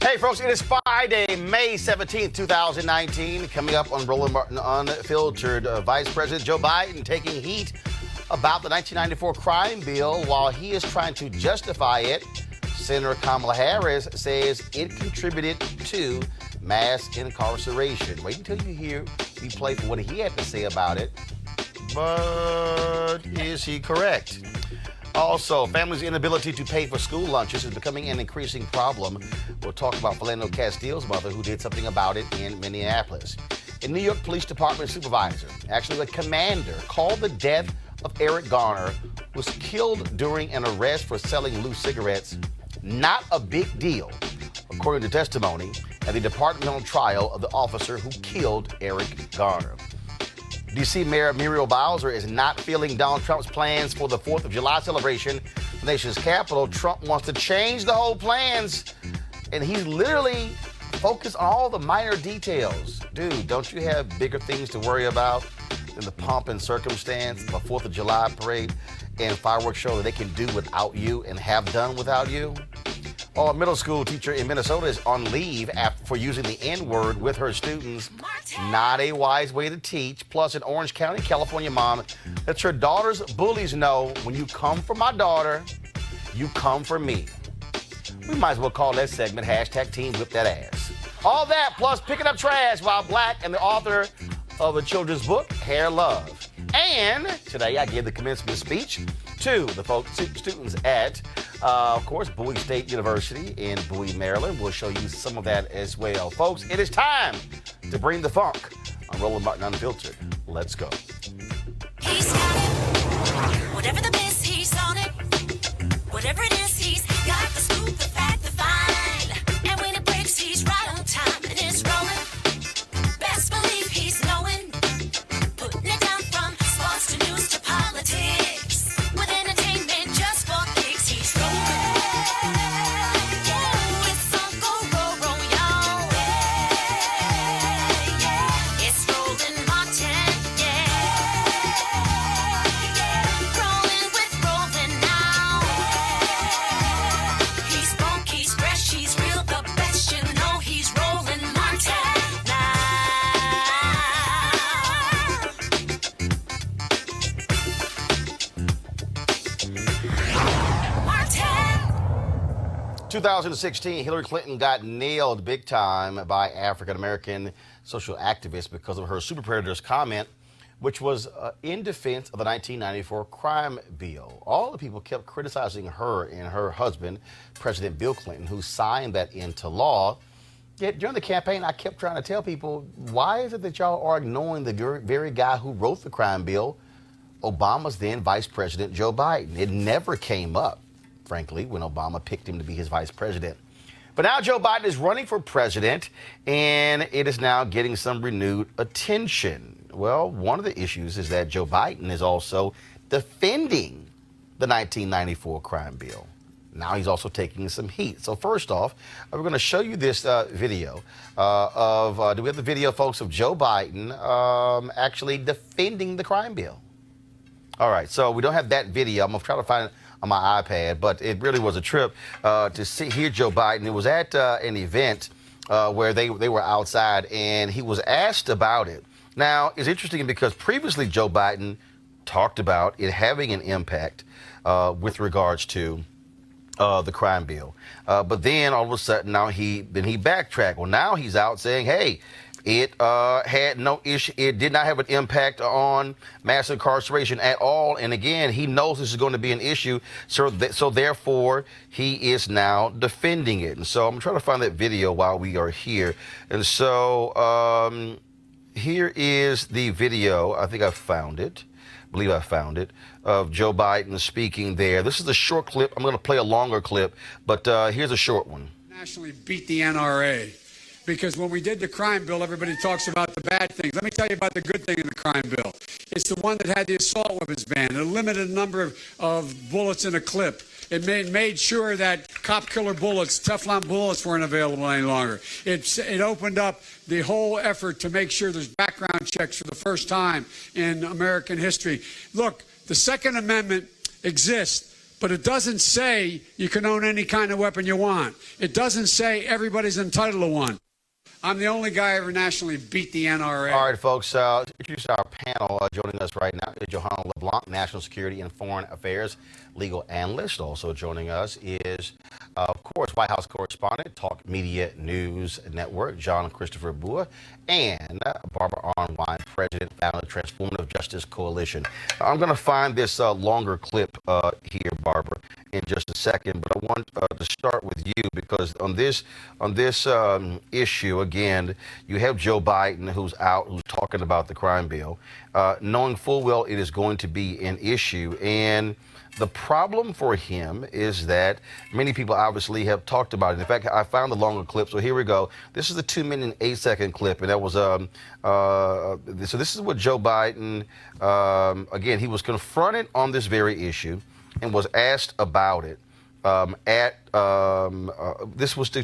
Hey, folks, it is Friday, May 17th, 2019. Coming up on Roland Martin Unfiltered, Vice President Joe Biden taking heat about the 1994 crime bill while he is trying to justify it. Senator Kamala Harris says it contributed to mass incarceration. Wait until you hear me play for what he had to say about it. But is he correct? Also, families' inability to pay for school lunches is becoming an increasing problem. We'll talk about Philando Castile's mother, who did something about it in Minneapolis. A New York Police Department supervisor, actually the commander, called the death of Eric Garner, who was killed during an arrest for selling loose cigarettes, not a big deal, according to testimony at the departmental trial of the officer who killed Eric Garner. D.C. Mayor Muriel Bowser is not feeling Donald Trump's plans for the 4th of July celebration in the nation's capital. Trump wants to change the whole plans, and he's literally focused on all the minor details. Dude, don't you have bigger things to worry about than the pomp and circumstance of a 4th of July parade and fireworks show that they can do without you and have done without you? A middle school teacher in Minnesota is on leave for using the N-word with her students. Not a wise way to teach. Plus, in Orange County, California mom lets her daughter's bullies know, when you come for my daughter, you come for me. We might as well call that segment hashtag Team Whip That Ass. All that plus picking up trash while black and the author of a children's book, Hair Love. And today I gave the commencement speech to the folks, students at, of course, Bowie State University in Bowie, Maryland. We'll show you some of that as well. Folks, it is time to bring the funk on Roland Martin Unfiltered. Let's go. He's got it. Whatever the miss, he's on it. Whatever it is, he's got the scoop, the fact, the find. And when it breaks, he's right on time and it's rolling. Best believe he's knowing. Putting it down from sports to news to politics. With entertainment just for kicks, he's rolling. Yeah, it's Uncle Roro, y'all. Yeah, it's Roland Martin. Yeah, rolling with Roland now. He's funk, he's fresh, he's real, the best. You know he's Roland Martin now. 2016, Hillary Clinton got nailed big time by African-American social activists because of her super predators comment, which was in defense of the 1994 crime bill. All the people kept criticizing her and her husband, President Bill Clinton, who signed that into law. Yet during the campaign, I kept trying to tell people, why is it that y'all are ignoring the very guy who wrote the crime bill, Obama's then Vice President Joe Biden? It never came up, frankly, when Obama picked him to be his vice president. But now Joe Biden is running for president, and it is now getting some renewed attention. Well, one of the issues is that Joe Biden is also defending the 1994 crime bill. Now he's also taking some heat. So first off, we're going to show you this video do we have the video, folks, of Joe Biden actually defending the crime bill? All right, so we don't have that video. I'm going to try to find it on my iPad, but it really was a trip to hear Joe Biden. It was at an event where they were outside, and he was asked about it. Now, it's interesting because previously Joe Biden talked about it having an impact with regards to the crime bill. But then all of a sudden now he backtracked. Well, now he's out saying, hey, it had no issue. It did not have an impact on mass incarceration at all. And again, he knows this is going to be an issue. So therefore, he is now defending it. And so I'm trying to find that video while we are here. And so here is the video. I think I found it. I believe I found it, of Joe Biden speaking there. This is a short clip. I'm going to play a longer clip, but here's a short one. Nationally beat the NRA. Because when we did the crime bill, everybody talks about the bad things. Let me tell you about the good thing in the crime bill. It's the one that had the assault weapons ban, a limited number of bullets in a clip. It made sure that cop killer bullets, Teflon bullets, weren't available any longer. It opened up the whole effort to make sure there's background checks for the first time in American history. Look, the Second Amendment exists But it doesn't say you can own any kind of weapon you want. It doesn't say everybody's entitled to one. I'm the only guy ever nationally beat the NRA. All right, folks, introduce our panel. Joining us right now is Johanna LeBlanc, National Security and Foreign Affairs legal analyst. Also joining us is, of course, White House correspondent, Talk Media News Network, John Christopher Bua, and Barbara Arnwine, president, founder of Transformative Justice Coalition. I'm going to find this longer clip here, Barbara, in just a second, but I want to start with you because on this issue, again, you have Joe Biden who's talking about the crime bill, knowing full well it is going to be an issue. And the problem for him is that many people obviously have talked about it. In fact, I found the longer clip, so here we go. This is the 2-minute and 8-second clip, and that was so this is what Joe Biden, again, he was confronted on this very issue and was asked about it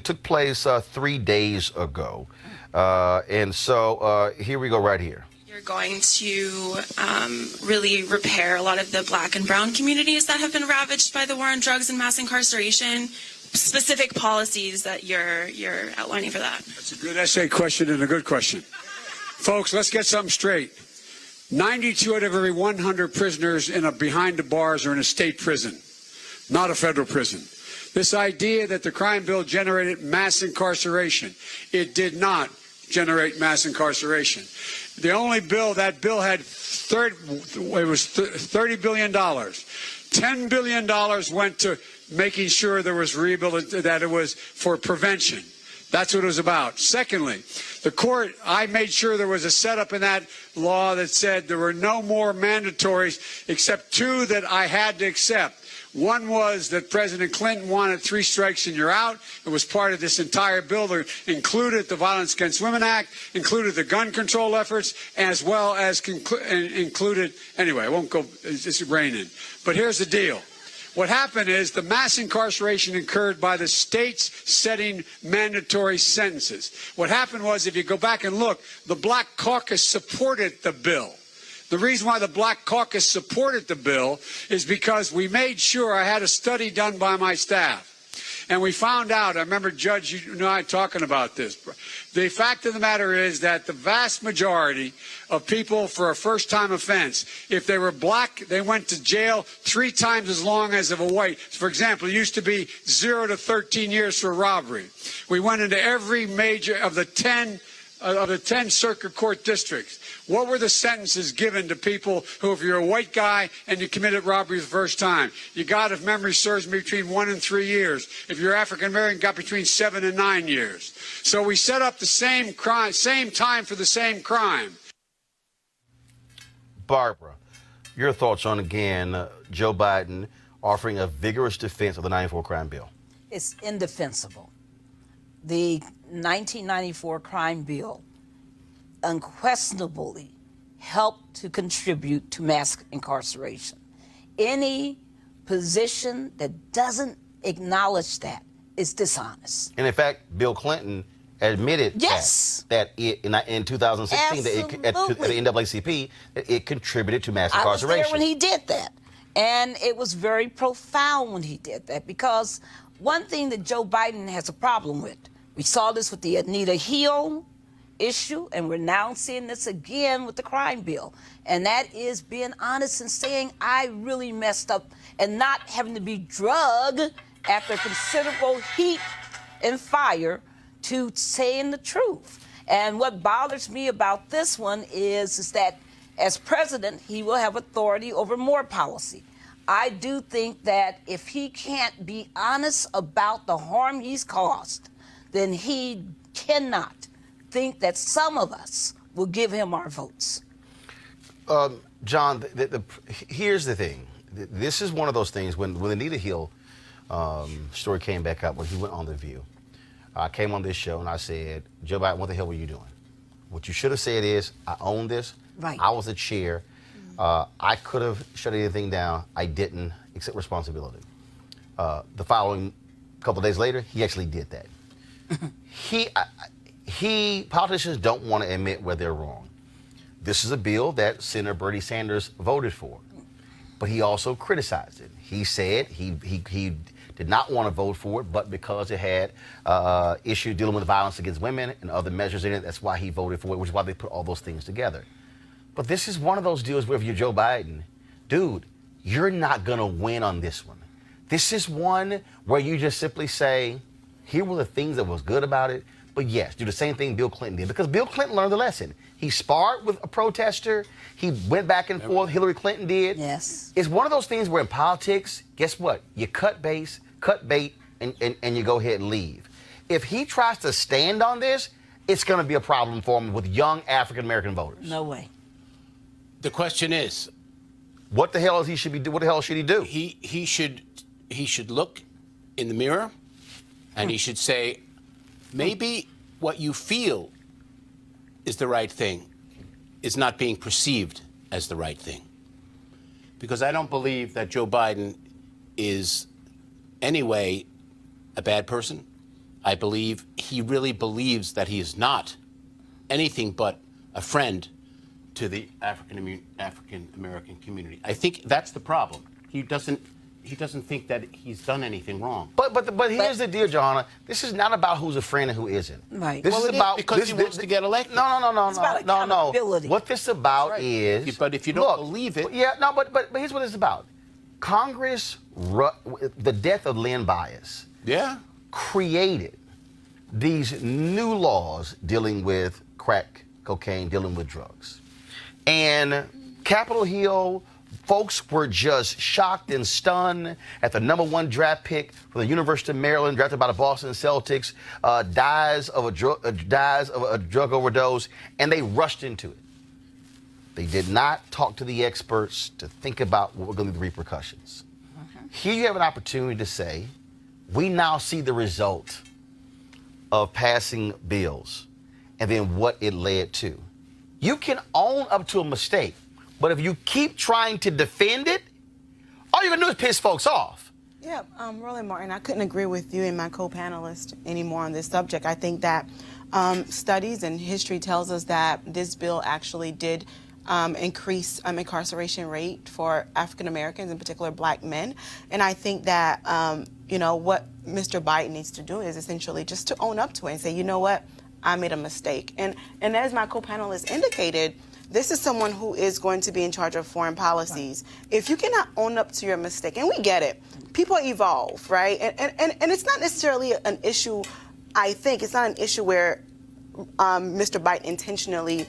took place 3 days ago. And so here we go right here. You're going to really repair a lot of the black and brown communities that have been ravaged by the war on drugs and mass incarceration. Specific policies that you're outlining for that. That's a good essay question and a good question. Folks, let's get something straight. 92 out of every 100 prisoners behind the bars are in a state prison, not a federal prison. This idea that the crime bill generated mass incarceration, it did not generate mass incarceration. The only bill, that bill had $30 billion. $10 billion went to making sure there was that it was for prevention. That's what it was about. Secondly, the court, I made sure there was a setup in that law that said there were no more mandatories except 2 that I had to accept. One was that President Clinton wanted 3 strikes and you're out. It was part of this entire bill that included the Violence Against Women Act, included the gun control efforts, as well as included, anyway, I won't go, it's raining. But here's the deal. What happened is the mass incarceration occurred by the states setting mandatory sentences. What happened was, if you go back and look, the Black Caucus supported the bill. The reason why the Black Caucus supported the bill is because we made sure, I had a study done by my staff. And we found out, I remember, Judge, you and I talking about this. The fact of the matter is that the vast majority of people for a first-time offense, if they were black, they went to jail 3 times as long as of a white. For example, it used to be 0 to 13 years for robbery. We went into every major of the 10 circuit court districts. What were the sentences given to people who, if you're a white guy and you committed robbery the first time, you got, if memory serves me, between 1 and 3 years. If you're African American, got between 7 and 9 years. So we set up the same crime, same time for the same crime. Barbara, your thoughts on, again, Joe Biden offering a vigorous defense of the 94 crime bill? It's indefensible. The 1994 crime bill unquestionably helped to contribute to mass incarceration. Any position that doesn't acknowledge that is dishonest. And in fact, Bill Clinton admitted yes. that in 2016 that at the NAACP that it contributed to mass incarceration. I was there when he did that. And it was very profound when he did that, because one thing that Joe Biden has a problem with, we saw this with the Anita Hill issue, and we're now seeing this again with the crime bill. And that is being honest and saying, I really messed up, and not having to be drugged after considerable heat and fire to saying the truth. And what bothers me about this one is that as president, he will have authority over more policy. I do think that if he can't be honest about the harm he's caused, then he cannot think that some of us will give him our votes. John, here's the thing. This is one of those things when the Anita Hill story came back up, when he went on The View. I came on this show and I said, Joe Biden, what the hell were you doing? What you should have said is, I own this. Right. I was the chair. I could have shut anything down. I didn't accept responsibility. The following couple of days later, he actually did that. Politicians don't want to admit where they're wrong. This is a bill that Senator Bernie Sanders voted for, but he also criticized it. He said he did not want to vote for it, but because it had issues dealing with violence against women and other measures in it, that's why he voted for it, which is why they put all those things together. But this is one of those deals where if you're Joe Biden, dude, you're not going to win on this one. This is one where you just simply say, here were the things that was good about it, but yes, do the same thing Bill Clinton did, because Bill Clinton learned the lesson. He sparred with a protester. He went back and forth. Hillary Clinton did. Yes. It's one of those things where in politics, guess what? You cut bait, and you go ahead and leave. If he tries to stand on this, it's going to be a problem for him with young African-American voters. No way. The question is, what the hell should he do? He should look in the mirror, and he should say, maybe what you feel is the right thing is not being perceived as the right thing. Because I don't believe that Joe Biden is anyway a bad person. I believe he really believes that he is not anything but a friend to the African American community. I think that's the problem. He doesn't think that he's done anything wrong. But here's the deal, Johanna. This is not about who's a friend and who isn't. Right. This is about because he wants to get elected. No. It's about accountability. What this is about is. But if you don't believe it. Yeah. No. But here's what it's about. Congress, the death of Lynn Bias. Yeah. Created these new laws dealing with crack cocaine, dealing with drugs. And Capitol Hill, folks were just shocked and stunned at the #1 draft pick from the University of Maryland, drafted by the Boston Celtics, dies of a drug overdose, and they rushed into it. They did not talk to the experts to think about what were going to be the repercussions. Here you have an opportunity to say, we now see the result of passing bills and then what it led to. You can own up to a mistake, but if you keep trying to defend it, all you're going to do is piss folks off. Yeah, Roland Martin, I couldn't agree with you and my co-panelist anymore on this subject. I think that studies and history tells us that this bill actually did increase incarceration rate for African Americans, in particular black men. And I think that, what Mr. Biden needs to do is essentially just to own up to it and say, you know what, I made a mistake. And as my co-panelist indicated, this is someone who is going to be in charge of foreign policies. Right. If you cannot own up to your mistake, and we get it, people evolve, right? And it's not necessarily an issue, I think, it's not an issue where Mr. Biden intentionally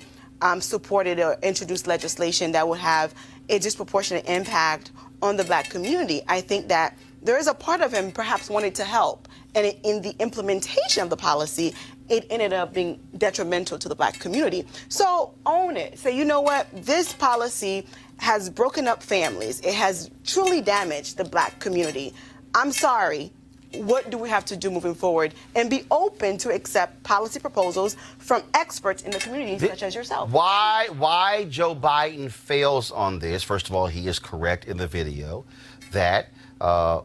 supported or introduced legislation that would have a disproportionate impact on the black community. I think that there is a part of him perhaps wanted to help, and in the implementation of the policy, it ended up being detrimental to the black community. So own it. Say, you know what, this policy has broken up families. It has truly damaged the black community. I'm sorry. What do we have to do moving forward? And be open to accept policy proposals from experts in the community, such as yourself. Why Joe Biden fails on this? First of all, he is correct in the video that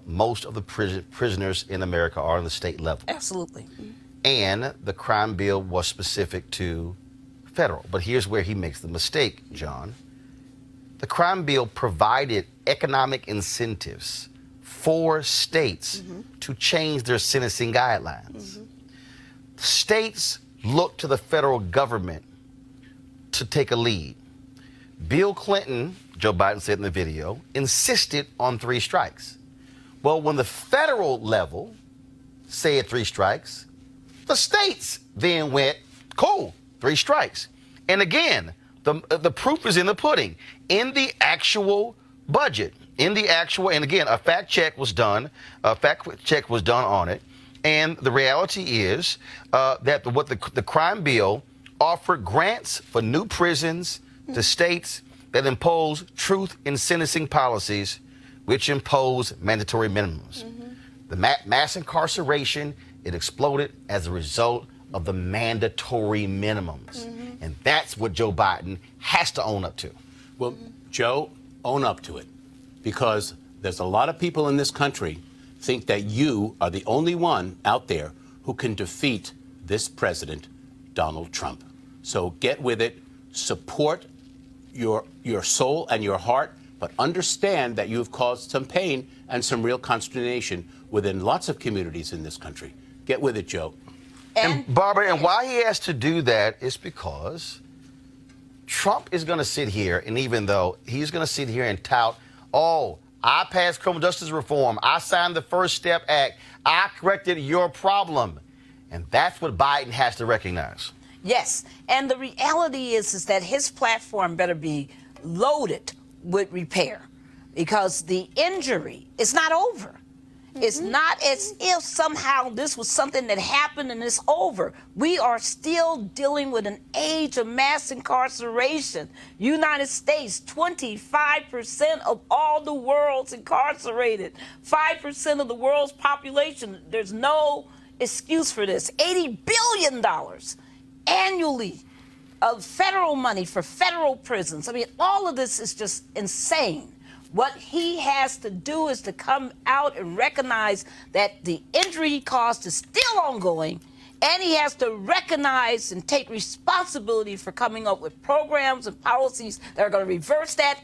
most of the prisoners in America are on the state level. Absolutely. And the crime bill was specific to federal. But here's where he makes the mistake, John. The crime bill provided economic incentives for states to change their sentencing guidelines. States look to the federal government to take a lead. Bill Clinton, Joe Biden said in the video, insisted on 3 strikes. Well, when the federal level said 3 strikes, the states then went, cool, 3 strikes. And again, the proof is in the pudding. In the actual budget, and again, a fact check was done on it. And the reality is that the crime bill offered grants for new prisons to states that impose truth in sentencing policies, which impose mandatory minimums. The mass incarceration, it exploded as a result of the mandatory minimums. And that's what Joe Biden has to own up to. Well, Joe, own up to it. Because there's a lot of people in this country think that you are the only one out there who can defeat this president, Donald Trump. So get with it. Support your soul and your heart but understand that you have caused some pain and some real consternation within lots of communities in this country. Get with it, Joe. And Barbara, and why he has to do that is because Trump is going to sit here, and even though he's going to sit here and tout, oh, I passed criminal justice reform, I signed the First Step Act, I corrected your problem. And that's what Biden has to recognize. Yes, and the reality is that his platform better be loaded with repair, because the injury is not over. It's not as if somehow this was something that happened and it's over. We are still dealing with an age of mass incarceration. United States, 25% of all the world's incarcerated, 5% of the world's population. There's no excuse for this. $80 billion annually of federal money for federal prisons. I mean, all of this is just insane. What he has to do is to come out and recognize that the injury he caused is still ongoing, and he has to recognize and take responsibility for coming up with programs and policies that are going to reverse that.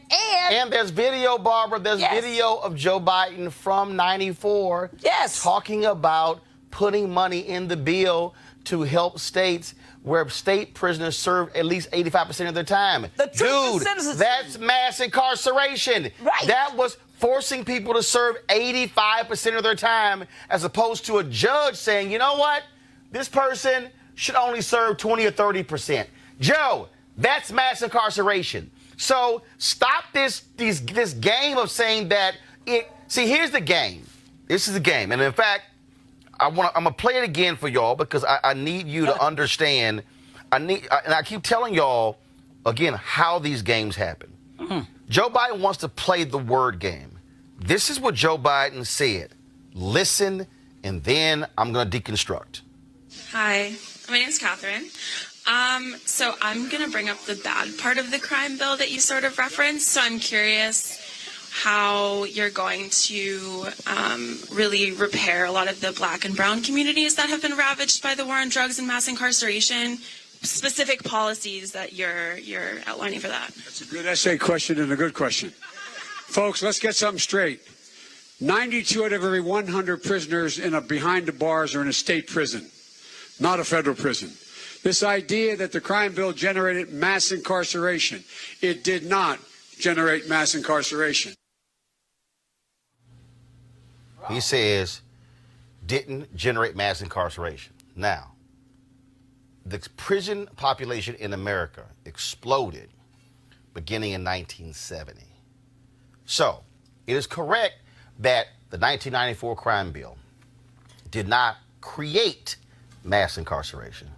And there's video, Barbara, there's video of Joe Biden from '94 talking about putting money in the bill to help states where state prisoners serve at least 85% of their time. Dude, that's mass incarceration. Right. That was forcing people to serve 85% of their time, as opposed to a judge saying, you know what, this person should only serve 20 or 30%. Joe, that's mass incarceration. So stop this game of saying that see, here's the game. This is the game. And in fact, I'm gonna play it again for y'all, because I need you to understand. And I keep telling y'all again how these games happen. Joe Biden wants to play the word game. This is what Joe Biden said. Listen, and then I'm gonna deconstruct. Hi, my name's Catherine. So I'm gonna bring up the bad part of the crime bill that you sort of referenced. So I'm curious how you're going to really repair a lot of the Black and brown communities that have been ravaged by the war on drugs and mass incarceration, specific policies that you're outlining for that. That's a good essay question and a good question. Folks, let's get something straight. 92 out of every 100 prisoners behind the bars are in a state prison, not a federal prison. This idea that the crime bill generated mass incarceration, it did not generate mass incarceration. He says, didn't generate mass incarceration. Now, the prison population in America exploded beginning in 1970. So, it is correct that the 1994 crime bill did not create mass incarceration.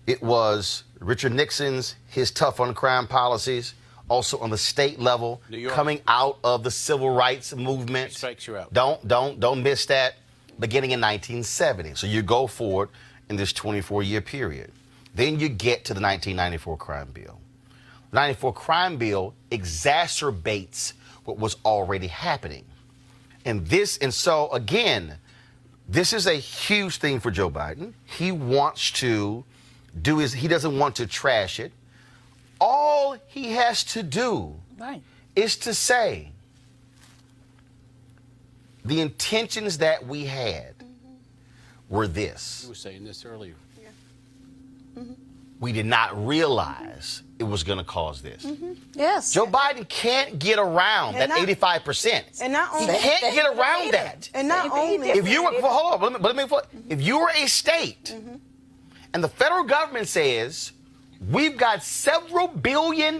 It was Richard Nixon's, his tough on crime policies, also on the state level, coming out of the civil rights movement. Strikes you out. Don't miss that. Beginning in 1970. So you go forward in this 24-year period. Then you get to the 1994 crime bill. The 94 crime bill exacerbates what was already happening. And so again, this is a huge thing for Joe Biden. He wants to he doesn't want to trash it. All he has to do is to say the intentions that we had were this. You were saying this earlier. We did not realize it was going to cause this. Yes. Joe Biden can't get around that 85%. And not He only can't get around that. And not only If you were, hold on, if you were a state and the federal government says, we've got several $1 billion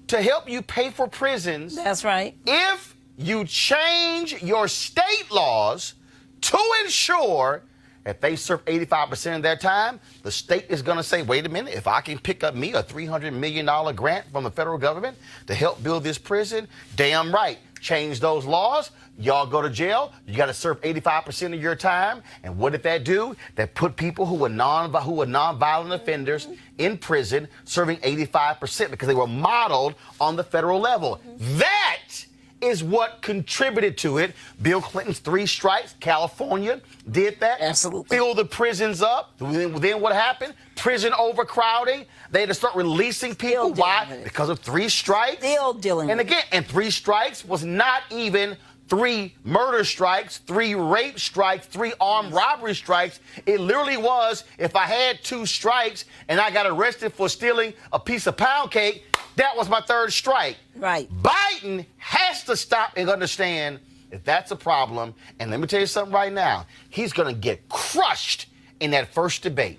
to help you pay for prisons. That's right. If you change your state laws to ensure that they serve 85% of their time, the state is going to say, wait a minute, if I can pick up me a $300 million grant from the federal government to help build this prison, damn right, change those laws. Y'all go to jail. You got to serve 85% of your time. And what did that do? That put people who were non-violent offenders in prison serving 85% because they were modeled on the federal level. That is what contributed to it. Bill Clinton's 3 strikes, California did that. Absolutely. Fill the prisons up. Then what happened? Prison overcrowding. They had to start releasing people. Why? Because of 3 strikes. Still dealing and with again, and 3 strikes was not even 3 murder strikes, 3 rape strikes, 3 armed robbery strikes. It literally was, if I had 2 strikes and I got arrested for stealing a piece of pound cake, that was my 3rd strike. Right. Biden has to stop and understand that that's a problem. And let me tell you something right now. He's going to get crushed in that first debate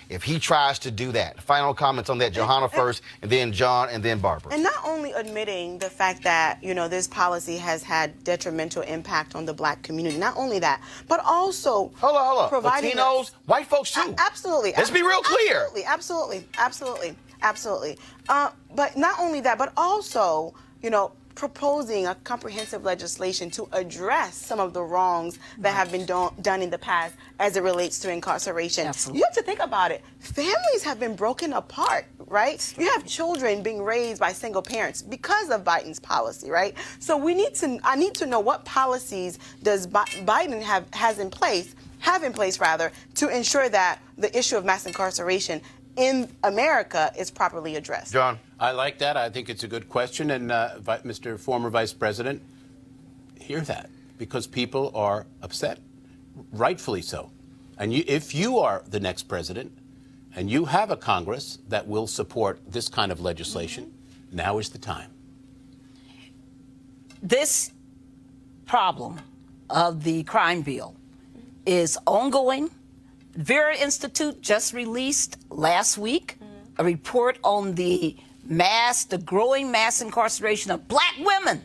if he tries to do that. Final comments on that. Johanna first, and then John, and then Barbara. And not only admitting the fact that, this policy has had detrimental impact on the black community, not only that, but also Hold on. providing Latinos, white folks too. Absolutely. Let's be real clear. Absolutely. But not only that, but also, proposing a comprehensive legislation to address some of the wrongs that have been done in the past as it relates to incarceration. Absolutely. You have to think about it. Families have been broken apart, right? You have children being raised by single parents because of Biden's policy, right? So I need to know what policies does Biden have in place to ensure that the issue of mass incarceration in America is properly addressed. John. I like that. I think it's a good question. And Mr. Former Vice President, hear that, because people are upset, rightfully so. And if you are the next president and you have a Congress that will support this kind of legislation, now is the time. This problem of the crime bill is ongoing. Vera Institute just released last week a report on the growing mass incarceration of black women,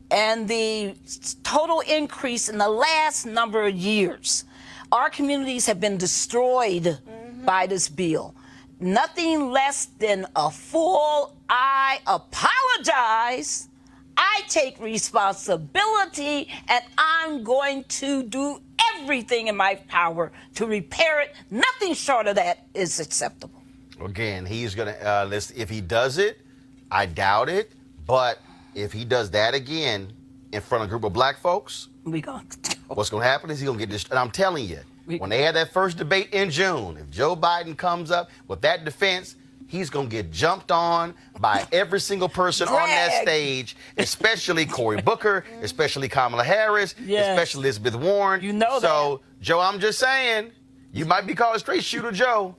and the total increase in the last number of years. Our communities have been destroyed by this bill. Nothing less than a full I apologize. I take responsibility, and I'm going to do everything in my power to repair it. Nothing short of that is acceptable. Again, he's going to, if he does it, I doubt it. But if he does that again in front of a group of black folks, what's going to happen is he's going to get this. And I'm telling you, when they had that first debate in June, if Joe Biden comes up with that defense, he's going to get jumped on by every single person on that stage, especially Cory Booker, especially Kamala Harris, especially Elizabeth Warren. So, Joe, I'm just saying, you might be called Straight Shooter Joe.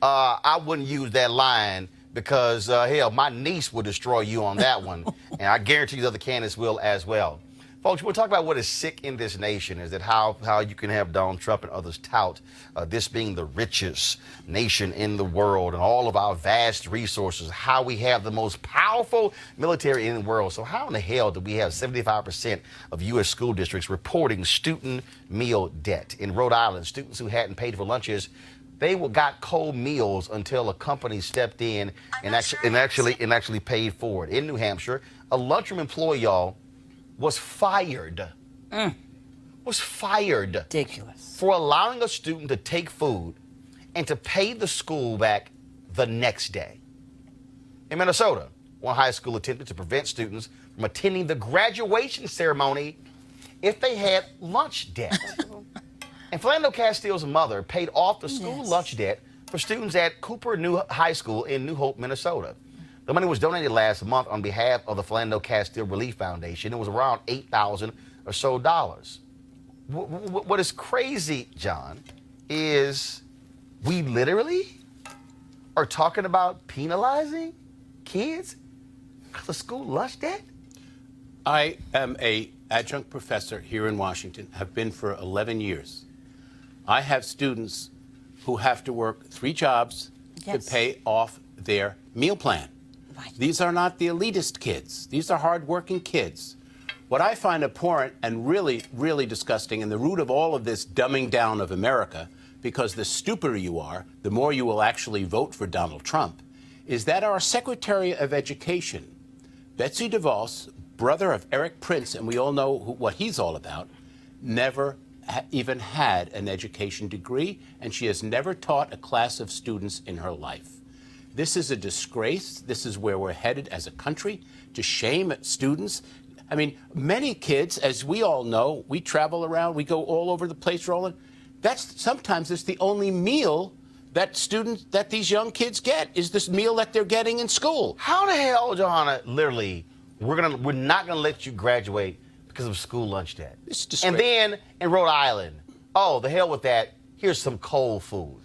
I wouldn't use that line because, hell, my niece would destroy you on that one. And I guarantee you the other candidates will as well. Folks, we'll talk about what is sick in this nation, is that how you can have Donald Trump and others tout this being the richest nation in the world and all of our vast resources, how we have the most powerful military in the world. So how in the hell do we have 75% of U.S. school districts reporting student meal debt? In Rhode Island, students who hadn't paid for lunches, they got cold meals until a company stepped in and actually paid for it. In New Hampshire, a lunchroom employee, y'all, was fired. Was fired. Ridiculous. For allowing a student to take food and to pay the school back the next day. In Minnesota, one high school attempted to prevent students from attending the graduation ceremony if they had lunch debt. And Philando Castile's mother paid off the school lunch debt for students at Cooper New High School in New Hope, Minnesota. The money was donated last month on behalf of the Philando Castile Relief Foundation. It was around $8,000 or so. What is crazy, John, is we literally are talking about penalizing kids because of school lunch debt? I am an adjunct professor here in Washington, have been for 11 years. I have students who have to work 3 jobs to pay off their meal plan. Right. These are not the elitist kids. These are hardworking kids. What I find abhorrent and really, really disgusting, and the root of all of this dumbing down of America, because the stupider you are, the more you will actually vote for Donald Trump, is that our Secretary of Education, Betsy DeVos, brother of Eric Prince, and we all know what he's all about, never even had an education degree, and she has never taught a class of students in her life. This is a disgrace. This is where we're headed as a country, to shame students. I mean, many kids, as we all know, we travel around, we go all over the place, Roland. Sometimes it's the only meal that these young kids get, is this meal that they're getting in school. How the hell, Johanna, literally, we're not gonna let you graduate because of school lunch debt. It's disgrace. And then in Rhode Island, oh, the hell with that. Here's some cold food.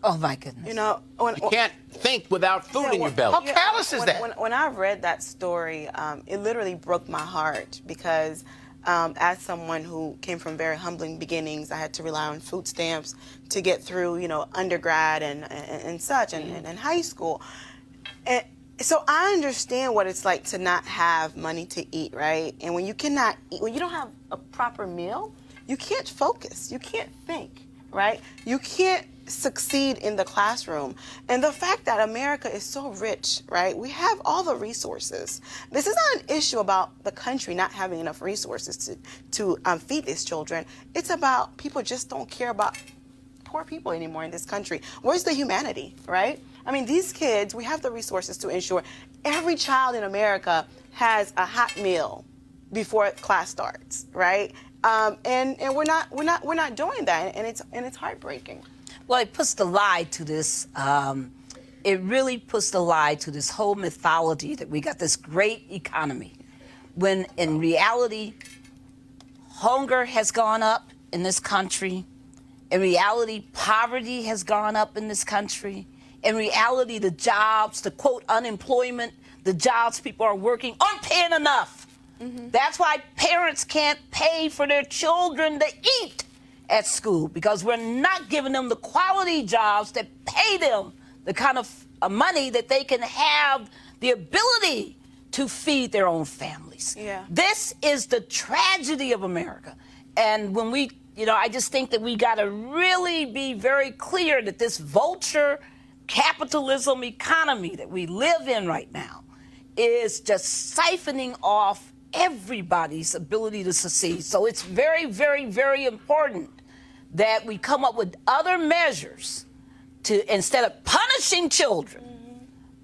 Oh, my goodness. You know, You can't think without food in your belly. How callous is that? When I read that story, it literally broke my heart because as someone who came from very humbling beginnings, I had to rely on food stamps to get through, you know, undergrad and such, and high school. And so I understand what it's like to not have money to eat, right? And when you cannot eat, when you don't have a proper meal, you can't focus, you can't think, right? You can't succeed in the classroom. And the fact that America is so rich, right? We have all the resources. This is not an issue about the country not having enough resources to feed these children. It's about people just don't care about poor people anymore in this country. Where's the humanity, right? I mean, these kids, we have the resources to ensure every child in America has a hot meal before class starts, right? And we're not doing that, and it's heartbreaking. Well, it puts the lie to this. It really puts the lie to this whole mythology that we got this great economy, when in reality, hunger has gone up in this country. In reality, poverty has gone up in this country. In reality, the jobs, the quote unemployment, the jobs people are working aren't paying enough. Mm-hmm. That's why parents can't pay for their children to eat at school, because we're not giving them the quality jobs that pay them the kind of money that they can have the ability to feed their own families. Yeah. This is the tragedy of America. And when we, I just think that we got to really be very clear that this vulture capitalism economy that we live in right now is just siphoning off everybody's ability to succeed. So it's very, very, very important that we come up with other measures to, instead of punishing children,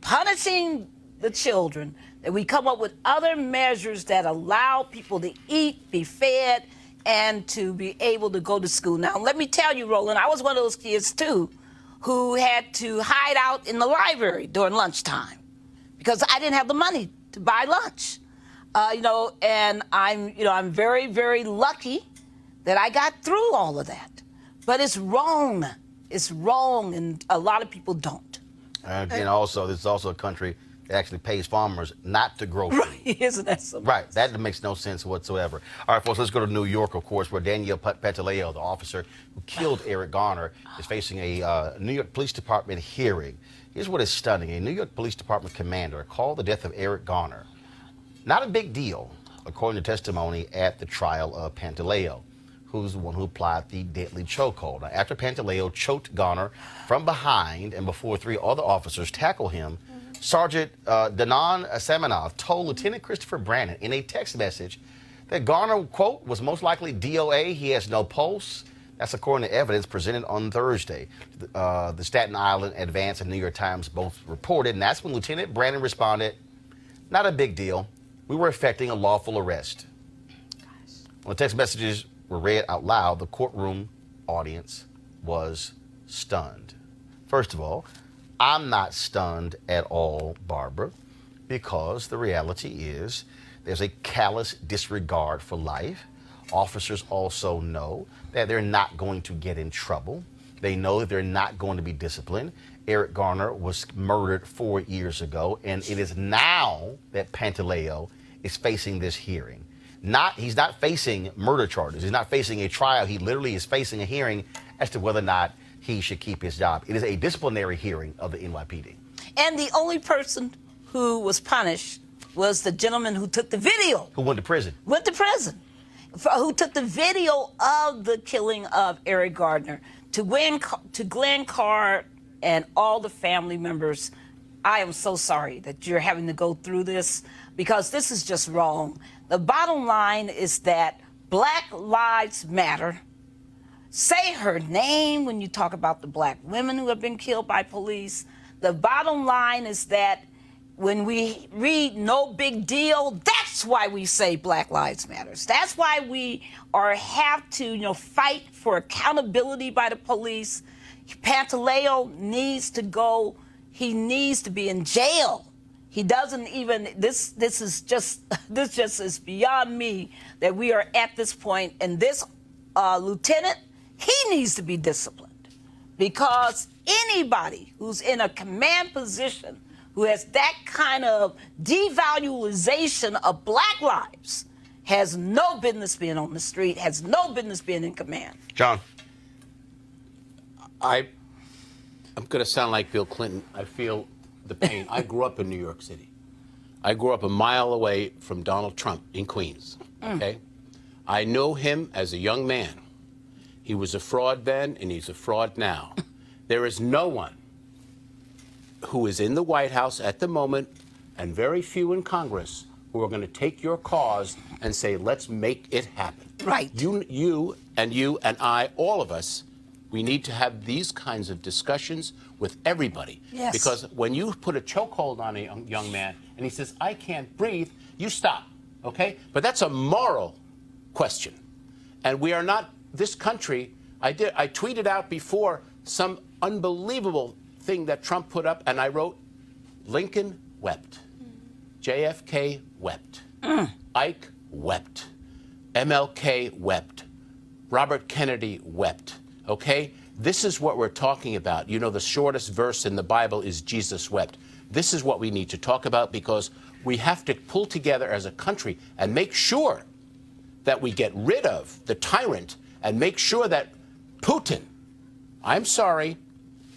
punishing the children, that we come up with other measures that allow people to eat, be fed, and to be able to go to school. Now, let me tell you, Roland, I was one of those kids, too, who had to hide out in the library during lunchtime because I didn't have the money to buy lunch. And I'm very, very lucky that I got through all of that. But it's wrong. It's wrong, and a lot of people don't. And also, this is also a country that actually pays farmers not to grow food. Right, isn't that something? Right, that makes no sense whatsoever. All right, folks, let's go to New York, of course, where Danielle Pantaleo, the officer who killed Eric Garner, is facing a New York Police Department hearing. Here's what is stunning. A New York Police Department commander called the death of Eric Garner not a big deal, according to testimony at the trial of Pantaleo, who's the one who applied the deadly chokehold. Now, after Pantaleo choked Garner from behind and before three other officers tackled him, Sergeant Danon Samanov told Lieutenant Christopher Brandon in a text message that Garner, quote, was most likely DOA. He has no pulse. That's according to evidence presented on Thursday. The Staten Island Advance and New York Times both reported, and that's when Lieutenant Brandon responded, not a big deal. We were effecting a lawful arrest. When the text messages were read out loud, the courtroom audience was stunned. First of all, I'm not stunned at all, Barbara, because the reality is there's a callous disregard for life. Officers also know that they're not going to get in trouble. They know that they're not going to be disciplined. Eric Garner was murdered 4 years ago, and it is now that Pantaleo is facing this hearing. He's not facing murder charges. He's not facing a trial. He literally is facing a hearing as to whether or not he should keep his job. It is a disciplinary hearing of the NYPD. And the only person who was punished was the gentleman who took the video. Who went to prison. Who took the video of the killing of Eric Garner. To Glenn Carr and all the family members, I am so sorry that you're having to go through this, because this is just wrong. The bottom line is that Black Lives Matter. Say her name when you talk about the black women who have been killed by police, the bottom line is that when we read no big deal, that's why we say Black Lives Matter. That's why we have to, fight for accountability by the police. Pantaleo needs to go. He needs to be in jail. He doesn't even. This just is beyond me that we are at this point. And this lieutenant, he needs to be disciplined, because anybody who's in a command position who has that kind of devaluation of Black lives has no business being on the street, has no business being in command. John. I'm going to sound like Bill Clinton. I feel the pain. I grew up in New York City. I grew up a mile away from Donald Trump in Queens, okay? I know him as a young man. He was a fraud then, and he's a fraud now. There is no one who is in the White House at the moment, and very few in Congress, who are going to take your cause and say, let's make it happen. Right. You and I, all of us, we need to have these kinds of discussions with everybody. Yes. Because when you put a chokehold on a young man and he says, I can't breathe, you stop, okay? But that's a moral question. And we are not, this country, I tweeted out before some unbelievable thing that Trump put up, and I wrote, Lincoln wept. JFK wept. Ike wept. MLK wept. Robert Kennedy wept. Okay? This is what we're talking about. You know, the shortest verse in the Bible is Jesus wept. This is what we need to talk about, because we have to pull together as a country and make sure that we get rid of the tyrant and make sure that Putin, I'm sorry,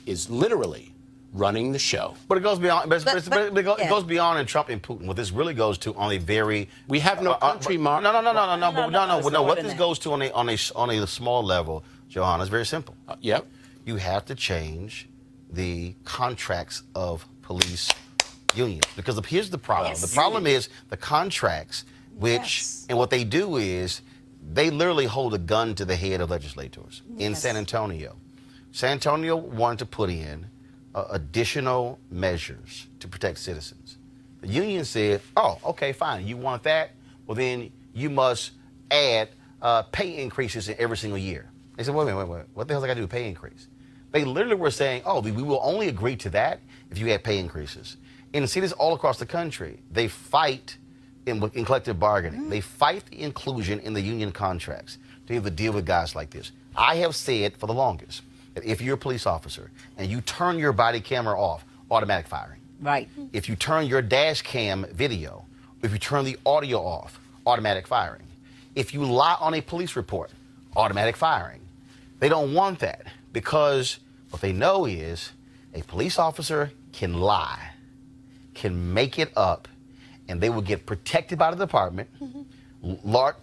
is literally running the show. But it goes beyond. It goes beyond in Trump and Putin. What this really goes to on a very. We have no country, Mark. No. What this goes to on a small level, Johanna, is very simple. Yep. You have to change the contracts of police unions, because here's the problem. Yes. The problem is the contracts, and what they do is they literally hold a gun to the head of legislators in San Antonio. San Antonio wanted to put in additional measures to protect citizens. The union said, oh, okay, fine. You want that? Well, then you must add pay increases in every single year. They said, wait. What the hell I got to do with pay increase? They literally were saying, oh, we will only agree to that if you add pay increases. In cities all across the country, they fight in collective bargaining. They fight the inclusion in the union contracts to be able to deal with guys like this. I have said for the longest that if you're a police officer and you turn your body camera off, automatic firing. Right. If you turn your dash cam video, if you turn the audio off, automatic firing. If you lie on a police report, automatic firing. They don't want that, because what they know is a police officer can lie, can make it up, and they will get protected by the department,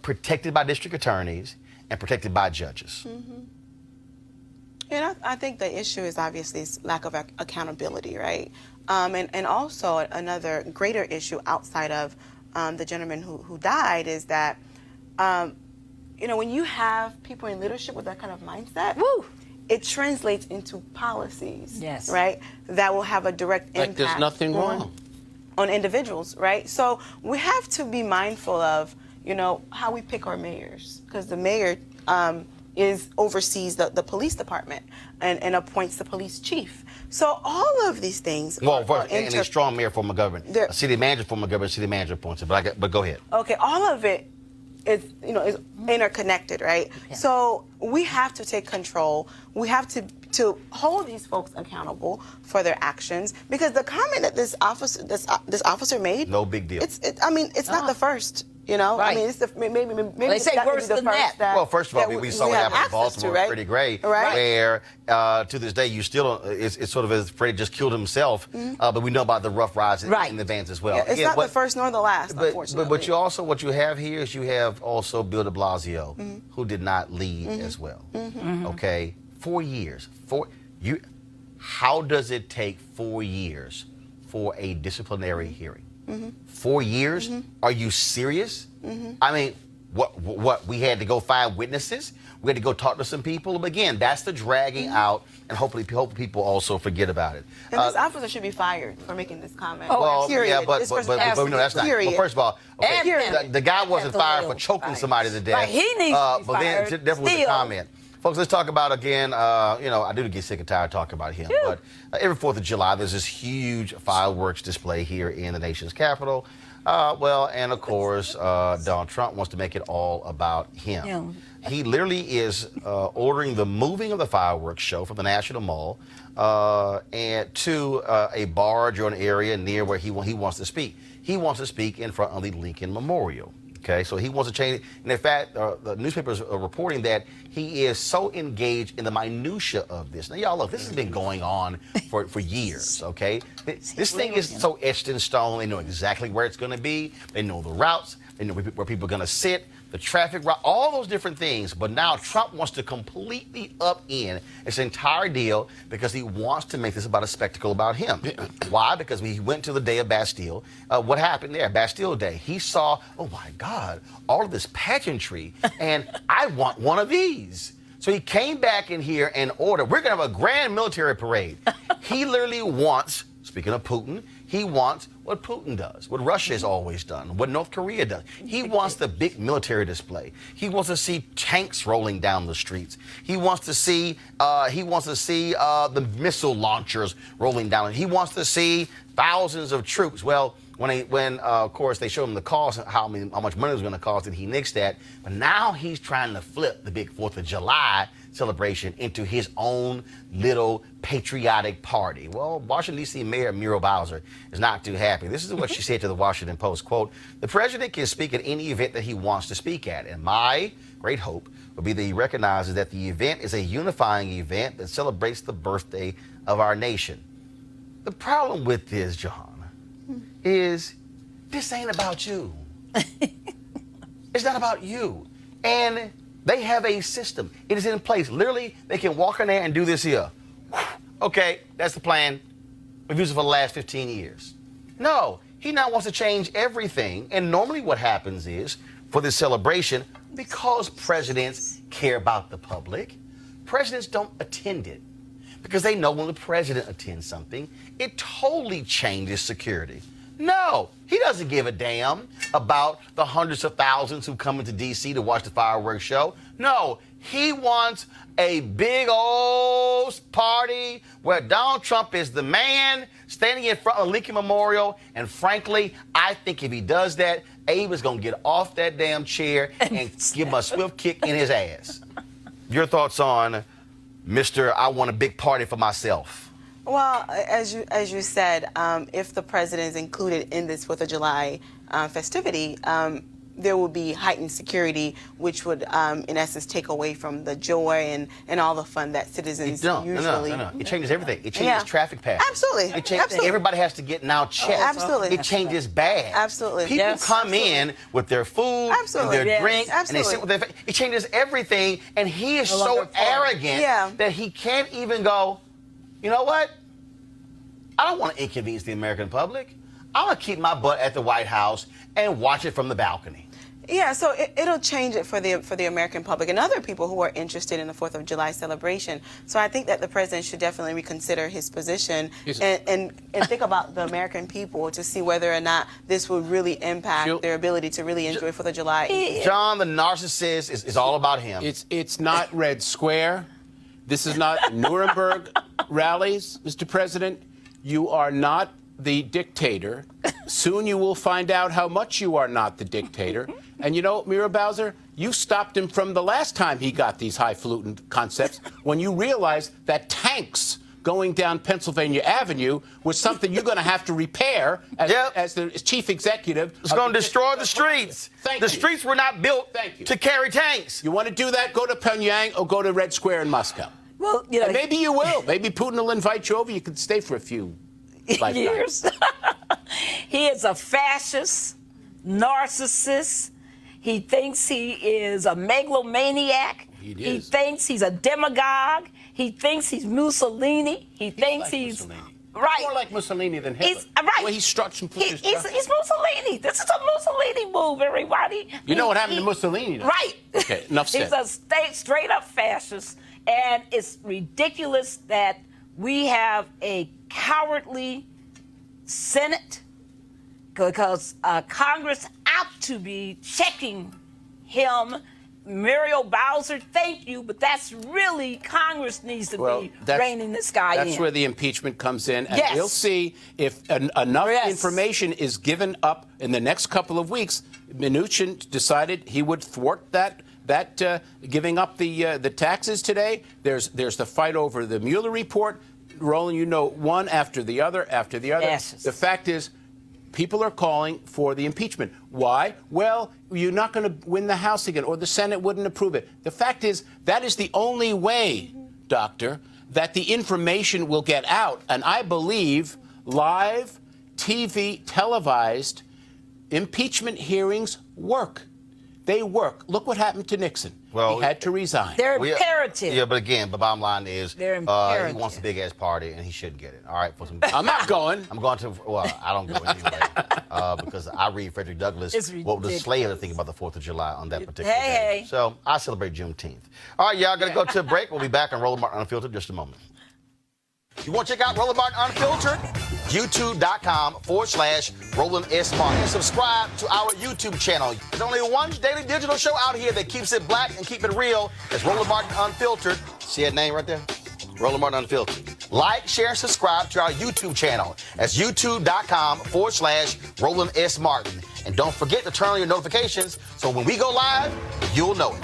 protected by district attorneys, and protected by judges. And I think the issue is obviously lack of accountability, right? And also another greater issue outside of the gentleman who died is that, when you have people in leadership with that kind of mindset, it translates into policies, right, that will have a direct impact. There's nothing wrong on individuals, right? So we have to be mindful of, how we pick our mayors, because the mayor oversees the police department and appoints the police chief. So all of these things. Well, and a strong mayor form of government, a city manager form of government, city manager appoints it. But go ahead. Okay, all of it is interconnected, right? Okay. So we have to take control. We have to hold these folks accountable for their actions, because the comment that this officer made, no big deal. It's not the first. Right. I mean, it's maybe they say worse than that. Well, first of all, we saw what happened in Baltimore, right? Pretty great, where to this day you still it's sort of as Freddie just killed himself, but we know about the rough rides in the vans as well. Yeah, it's not the first nor the last, unfortunately. But you also, what you have here is you have also Bill de Blasio, who did not lead as well. Okay, 4 years. How does it take 4 years for a disciplinary hearing? 4 years? Are you serious? I mean, what we had to go find witnesses. We had to go talk to some people. But again, that's the dragging out, and hopefully people also forget about it. And this officer should be fired for making this comment. Well, period. yeah, but This we person has know to that's be not. period. Well, first of all, okay, And the guy wasn't fired for Absolutely choking fired. somebody to death. Right, he needs to be But then fired. definitely was a Still. comment. Folks, let's talk about again. I do get sick and tired talking about him. But every 4th of July, there's this huge fireworks display here in the nation's capital. And of course, Donald Trump wants to make it all about him. Yeah. He literally is ordering the moving of the fireworks show from the National Mall and to a barge or an area near where he wants to speak. He wants to speak in front of the Lincoln Memorial. Okay, so he wants to change it. And in fact, the newspapers are reporting that he is so engaged in the minutia of this. Now, y'all, look, this has been going on for years, okay? This thing is so etched in stone. They know exactly where it's going to be. They know the routes. They know where people are going to sit, the traffic route, all those different things. But now Trump wants to completely upend this entire deal because he wants to make this about a spectacle about him. Why? Because we went to the day of Bastille. What happened there? Bastille Day. He saw, oh my God, all of this pageantry, and I want one of these. So he came back in here and ordered, we're going to have a grand military parade. He literally wants, speaking of Putin, he wants what Putin does, what Russia has always done, what North Korea does. He wants the big military display. He wants to see tanks rolling down the streets. He wants to see the missile launchers rolling down. He wants to see thousands of troops. Well, when of course they showed him the cost, how much money it was going to cost, and he nixed that. But now he's trying to flip the big 4th of July celebration into his own little patriotic party. Well, Washington, D.C. Mayor Muriel Bowser is not too happy. This is what she said to the Washington Post, quote, "The president can speak at any event that he wants to speak at, and my great hope would be that he recognizes that the event is a unifying event that celebrates the birthday of our nation." The problem with this, John, is this ain't about you. It's not about you. And they have a system. It is in place. Literally, they can walk in there and do this here. Okay, that's the plan. We've used it for the last 15 years. No, he now wants to change everything. And normally what happens is, for this celebration, because presidents care about the public, presidents don't attend it. Because they know when the president attends something, it totally changes security. No, he doesn't give a damn about the hundreds of thousands who come into D.C. to watch the fireworks show. No, he wants a big old party where Donald Trump is the man standing in front of Lincoln Memorial. And frankly, I think if he does that, Abe is going to get off that damn chair and give him a swift kick in his ass. Your thoughts on Mr. I want a big party for myself? Well, as you said, if the president is included in this 4th of July festivity, there will be heightened security, which would, in essence, take away from the joy and all the fun that citizens usually. No. It changes everything. It changes traffic patterns. Absolutely. Absolutely. Everybody has to get now checked. Absolutely. It changes bags. Absolutely. People Yes. come in with their food, Absolutely. and their Yes. drink, and they Absolutely. sit with their. It changes everything, and he is so arrogant that he can't even go. You know what? I don't want to inconvenience the American public. I'm going to keep my butt at the White House and watch it from the balcony. Yeah, so it'll change it for the American public and other people who are interested in the 4th of July celebration. So I think that the president should definitely reconsider his position and think about the American people to see whether or not this will really impact their ability to really enjoy 4th of July. John, the narcissist, is all about him. It's not Red Square. This is not Nuremberg rallies, Mr. President. You are not the dictator. Soon you will find out how much you are not the dictator. And you know, Muriel Bowser, you stopped him from the last time he got these highfalutin concepts when you realized that tanks going down Pennsylvania Avenue was something you're going to have to repair as the chief executive. It's going to destroy the streets. The streets were not built to carry tanks. You want to do that? Go to Pyongyang or go to Red Square in Moscow. Well, you know, and maybe you will. Maybe Putin will invite you over. You can stay for a few years. He is a fascist, narcissist. He thinks he is a megalomaniac. He thinks he's a demagogue. He thinks he's Mussolini. He thinks he's Right. More like Mussolini than Hitler. He's right. The way he struts and pushes. He's Mussolini. This is a Mussolini move, everybody. You know what happened to Mussolini, though? Right. Okay, enough said. He's a straight up fascist, and it's ridiculous that we have a cowardly Senate, because Congress ought to be checking him. Muriel Bowser, thank you, but that's really Congress needs to be reining this guy in. That's where the impeachment comes in, and Yes. we'll see if enough Yes. information is given up in the next couple of weeks. Mnuchin decided he would thwart that giving up the taxes today. There's the fight over the Mueller report. Roland, you know, one after the other after the other. Yes. The fact is, people are calling for the impeachment. Why? Well, you're not going to win the House again, or the Senate wouldn't approve it. The fact is, that is the only way, Doctor, that the information will get out. And I believe live, TV, televised impeachment hearings work. They work. Look what happened to Nixon. Well, he had to resign. They're imperative. Yeah, but again, the bottom line is They're he imperative. wants a big ass party and he shouldn't get it. All right, for some. I'm not going. I'm going to. Well, I don't go anyway because I read Frederick Douglass. It's What was the ridiculous. slave to think about the 4th of July on that particular Hey, day? hey. So I celebrate Juneteenth. All right, y'all, gonna go to a break. We'll be back on Roland Martin Unfiltered in just a moment. You want to check out Roland Martin Unfiltered? YouTube.com/Roland S. Martin. And subscribe to our YouTube channel. There's only one daily digital show out here that keeps it black and keep it real. It's Roland Martin Unfiltered. See that name right there? Roland Martin Unfiltered. Like, share, and subscribe to our YouTube channel. That's YouTube.com/Roland S. Martin. And don't forget to turn on your notifications so when we go live, you'll know it.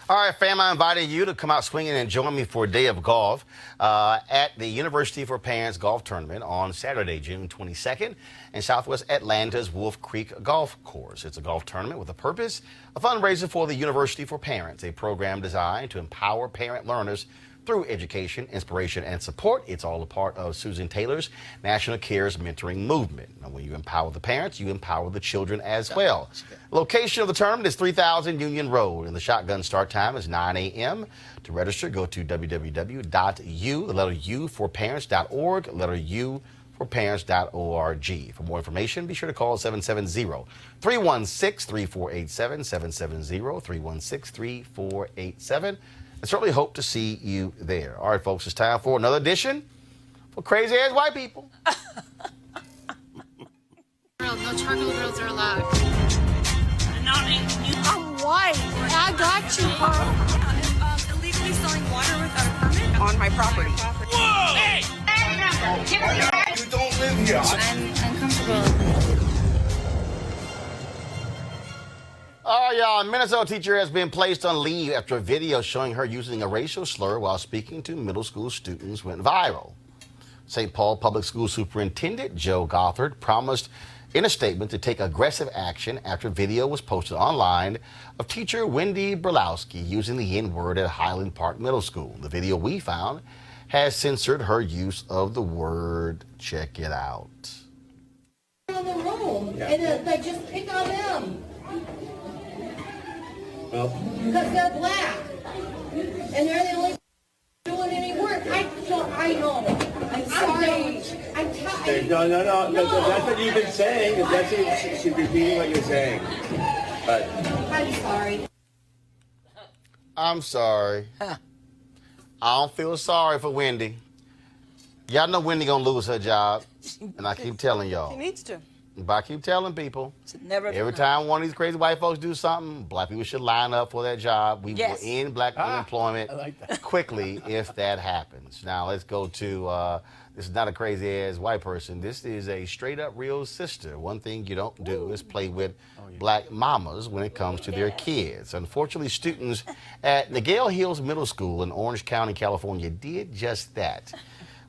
All right, fam, I invited you to come out swinging and join me for a day of golf at the University for Parents Golf Tournament on Saturday, June 22nd in Southwest Atlanta's Wolf Creek Golf Course. It's a golf tournament with a purpose, a fundraiser for the University for Parents, a program designed to empower parent learners through education, inspiration, and support. It's all a part of Susan Taylor's National Cares Mentoring Movement. Now, when you empower the parents, you empower the children as well. Location of the tournament is 3000 Union Road, and the shotgun start time is 9 a.m. To register, go to www.u4parents.org, letter U for parents.org. For more information, be sure to call 770-316-3487, 770-316-3487. I certainly hope to see you there. All right, folks, it's time for another edition for Crazy Ass White People. No chocolate girls are allowed. I'm white. I got you, huh? Illegally selling water without a permit On my property. Whoa! Hey! You don't live here. I'm uncomfortable. All right, y'all. A Minnesota teacher has been placed on leave after a video showing her using a racial slur while speaking to middle school students went viral. St. Paul Public School Superintendent Joe Gothard promised in a statement to take aggressive action after video was posted online of teacher Wendy Berlowski using the N-word at Highland Park Middle School. The video we found has censored her use of the word. Check it out. In the room, and they just pick on them. Because they're black. And they're the only doing any work. I know. I'm sorry. No, that's what you've been saying. That's what she's repeating what you're saying. But I'm sorry. I'm sorry. I don't feel sorry for Wendy. Y'all know Wendy gonna lose her job, and I keep telling y'all. She needs to. But I keep telling people, Never every time one of these crazy white folks do something, black people should line up for that job. We Yes. will end black unemployment like quickly if that happens. Now let's go to, this is not a crazy ass white person. This is a straight up real sister. One thing you don't do is play with black mamas when it comes to their kids. Unfortunately, students at Nagale Hills Middle School in Orange County, California did just that.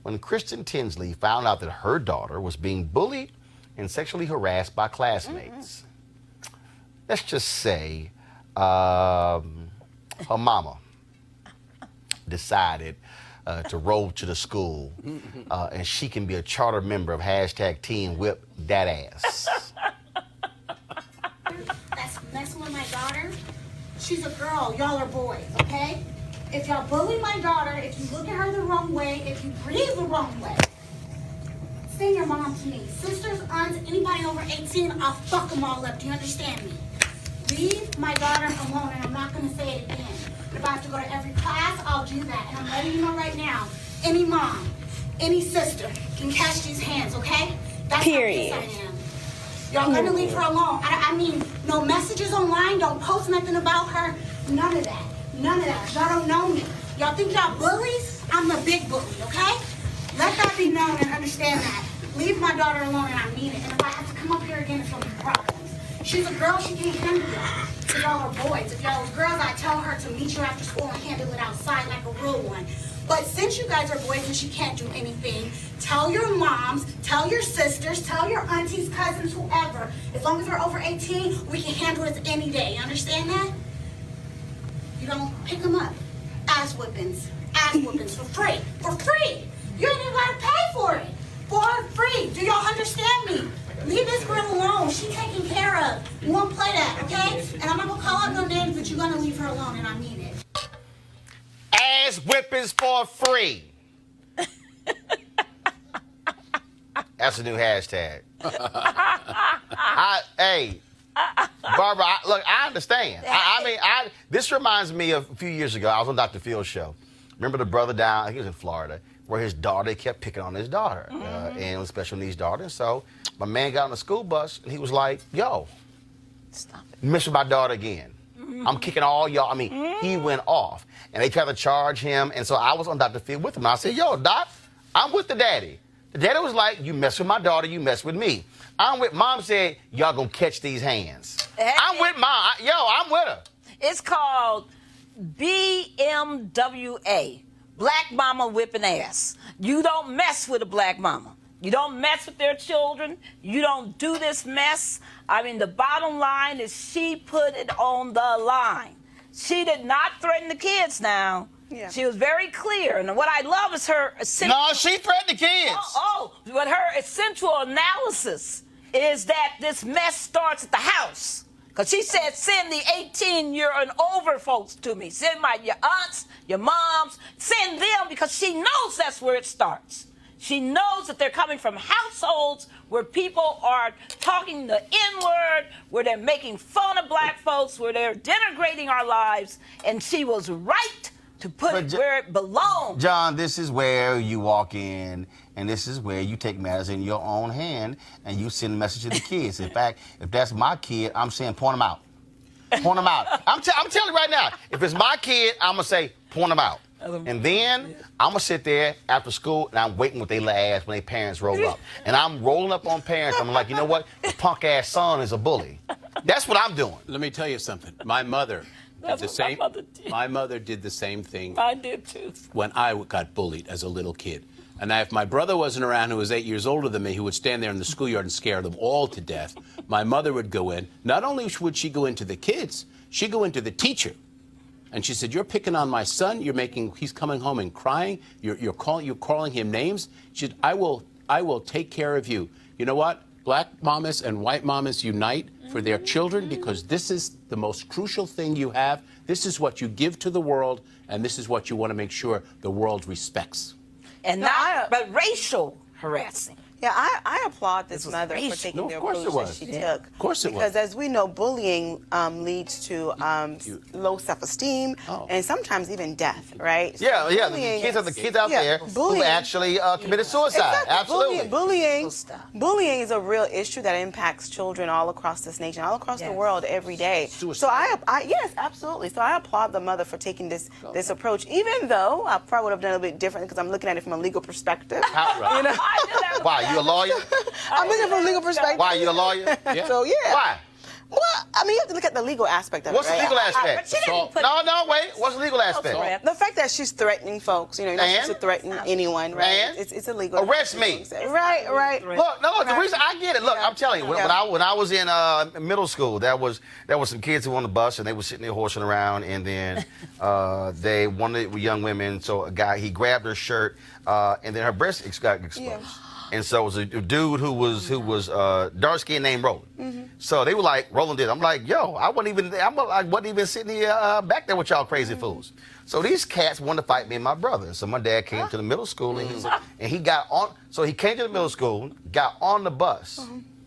When Kristen Tinsley found out that her daughter was being bullied and sexually harassed by classmates. Let's just say her mama decided to roll to the school and she can be a charter member of #Teen Whip That Ass. That's messing with my daughter. She's a girl. Y'all are boys, okay? if y'all bully my daughter, if you look at her the wrong way, if you breathe the wrong way, send your mom to me. Sisters, aunts, anybody over 18, I'll fuck them all up. Do you understand me? Leave my daughter alone, and I'm not going to say it again. If I have to go to every class, I'll do that. And I'm letting you know right now, any mom, any sister can catch these hands, okay? That's Period. how pissed I am. Y'all gonna leave her alone. I mean, no messages online, don't post nothing about her. None of that. None of that. Y'all don't know me. Y'all think y'all bullies? I'm the big bully, okay? Let that be known and understand that. Leave my daughter alone, and I mean it. And if I have to come up here again, it's gonna be problems. She's a girl, she can't handle y'all. If y'all are boys, if y'all are girls, I tell her to meet you after school and handle it outside like a real one. But since you guys are boys and she can't do anything, tell your moms, tell your sisters, tell your aunties, cousins, whoever. As long as they're over 18, we can handle it any day. You understand that? You don't pick them up. Ass whippings for free. For free. You ain't even gotta pay for it. For free. Do y'all understand me? Leave this girl alone. She's taken care of. You won't play that, okay? And I'm not gonna call out no names, but you're gonna leave her alone, and I mean it. Ass whippings for free. That's a new hashtag. Hey, Barbara, look, I understand. This reminds me of a few years ago. I was on Dr. Phil's show. Remember the brother down, I think he was in Florida, where his daughter, they kept picking on his daughter, and it was a special needs daughter. And so my man got on the school bus, and he was like, yo, Stop it. you messed with my daughter again. I'm kicking all y'all. I mean, he went off. And they tried to charge him. And so I was on Dr. Phil with him. And I said, yo, Doc, I'm with the daddy. The daddy was like, you mess with my daughter, you mess with me. I'm with, Mom said, y'all gonna catch these hands. I'm with Mom. I'm with her. It's called BMWA, Black Mama Whipping Ass. You don't mess with a black mama. You don't mess with their children. You don't do this mess. I mean, the bottom line is she put it on the line. She did not threaten the kids now. Yeah. She was very clear. And what I love is her essential... No, she threatened the kids. But her essential analysis is that this mess starts at the house. Because she said, send the 18-year and over folks to me. Send your aunts, your moms. Send them, because she knows that's where it starts. She knows that they're coming from households where people are talking the N-word, where they're making fun of black folks, where they're denigrating our lives, and she was right to put it where it belongs. John, this is where you walk in, and this is where you take matters in your own hand, and you send a message to the kids. In fact, if that's my kid, I'm saying point them out. Point them out. I'm telling you right now, if it's my kid, I'm going to say point them out. And then I'm going to sit there after school, and I'm waiting with their little ass when their parents roll up. And I'm rolling up on parents. I'm like, you know what? The punk-ass son is a bully. That's what I'm doing. Let me tell you something. My mother did the same. My mother did the same thing. I did, too. When I got bullied as a little kid. And if my brother wasn't around, who was 8 years older than me, who would stand there in the schoolyard and scare them all to death, my mother would go in. Not only would she go into the kids, she'd go into the teacher. And she said, you're picking on my son. He's coming home and crying. You're calling him names. She said, I will take care of you. You know what? Black mamas and white mamas unite for their children, because this is the most crucial thing you have. This is what you give to the world, and this is what you want to make sure the world respects. And but racial harassing. Yeah, I applaud this mother for taking the approach that she took. Of course it was. Because as we know, bullying leads to low self-esteem and sometimes even death, right? Yeah, so the kids out there who actually committed suicide. Exactly. Absolutely. Bullying is a real issue that impacts children all across this nation, all across the world every day. Suicide. So yes, absolutely. So I applaud the mother for taking this approach, even though I probably would have done it a bit different because I'm looking at it from a legal perspective. Right. You know? Why? You a lawyer? I'm looking from a legal perspective. Why? You a lawyer? Yeah. So, yeah. Why? Well, I mean, you have to look at the legal aspect of What's it, right? the legal aspect? Wait. What's the legal aspect? The fact that she's threatening folks, you're not supposed to threaten anyone, right? And? It's illegal. Arrest me. Right. Look, the reason I get it. Look, I'm telling you, when I was in middle school, there was some kids who were on the bus, and they were sitting there horsing around, and then one of the young women, so a guy, he grabbed her shirt, and then her breast got exposed. And so it was a dude who was dark skinned named Roland. So they were like, Roland did. I'm like, yo, I wasn't even sitting here back there with y'all crazy fools. So these cats wanted to fight me and my brother. And so my dad came to the middle school and he got on. So he came to the middle school, got on the bus,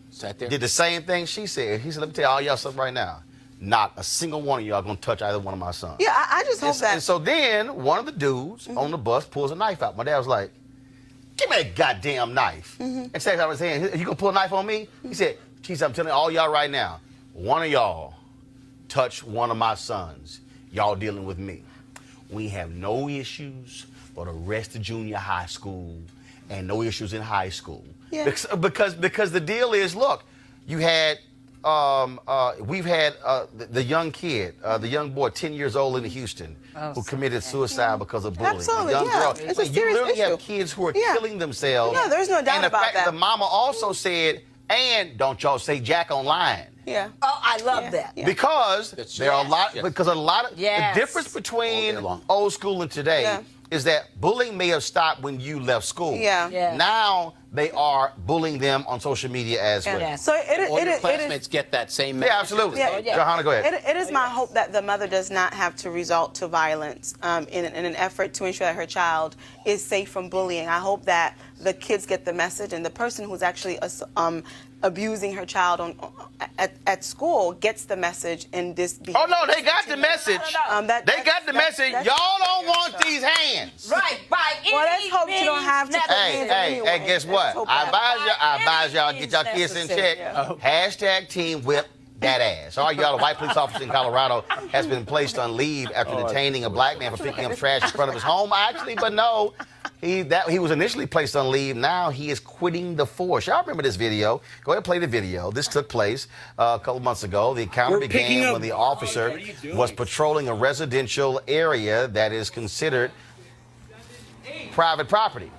Sat there. did the same thing she said. He said, let me tell all y'all something right now. Not a single one of y'all gonna touch either one of my sons. Yeah, I just hope that. And so then one of the dudes on the bus pulls a knife out. My dad was like, give me that goddamn knife. And Seth, I was saying, you gonna pull a knife on me? He said, geez, I'm telling all y'all right now, one of y'all touch one of my sons, y'all dealing with me. We have no issues for the rest of junior high school and no issues in high school. Yeah. Because the deal is, look, you had we've had the young kid, the young boy, 10 years old in Houston, who committed suicide because of bullying. Absolutely, a young girl. It's a You serious literally issue. have kids who are killing themselves. Yeah, there's no doubt and the about fact that. The mama also said, and don't y'all say Jack online. Yeah. Oh, I love that. Yeah. Because there are a lot. Yes. Because a lot of Yes. the difference between All day long. old school and today Yeah. is that bullying may have stopped when you left school. Yeah. Yeah. Now they are bullying them on social media as well. Yes. So All your it classmates is. get that same message. Yeah, absolutely. Yeah. Johanna, go ahead. It is my hope that the mother does not have to resort to violence in an effort to ensure that her child is safe from bullying. I hope that the kids get the message, and the person who's actually abusing her child at school gets the message in this behavior. Oh no, they got the message. They got the message. Y'all don't want these hands. Right, right. Well, let's hope you don't have to. Hey, guess what? I advise y'all get y'all kids in check. Hashtag Team Whip that ass. All y'all, a white police officer in Colorado has been placed on leave after detaining a black man for picking up trash in front of his home. Actually, but no. He was initially placed on leave. Now he is quitting the force. Y'all remember this video? Go ahead and play the video. This took place a couple months ago. The encounter began when the officer was patrolling a residential area that is considered private property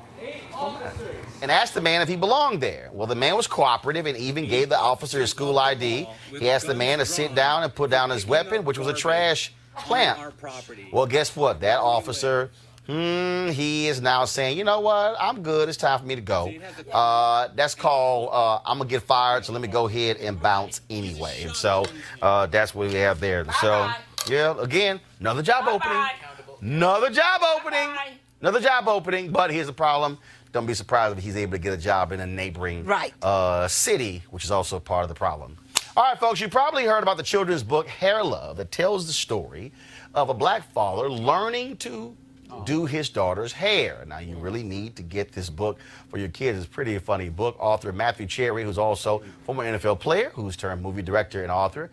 and asked the man if he belonged there. Well, the man was cooperative and even gave the officer his school ID. He asked the man to sit down and put down his weapon, which was a trash clamp. Well, guess what? That officer... he is now saying, you know what, I'm good, it's time for me to go. That's called, I'm going to get fired, so let me go ahead and bounce anyway. And so that's what we have there. So, yeah, again, another job opening. Another job opening. Another job opening, but here's the problem. Don't be surprised if he's able to get a job in a neighboring city, which is also part of the problem. All right, folks, you probably heard about the children's book, Hair Love, that tells the story of a black father learning to do his daughter's hair. Now, you really need to get this book for your kids. It's a pretty funny book. Author Matthew Cherry, who's also former NFL player, who's turned movie director and author,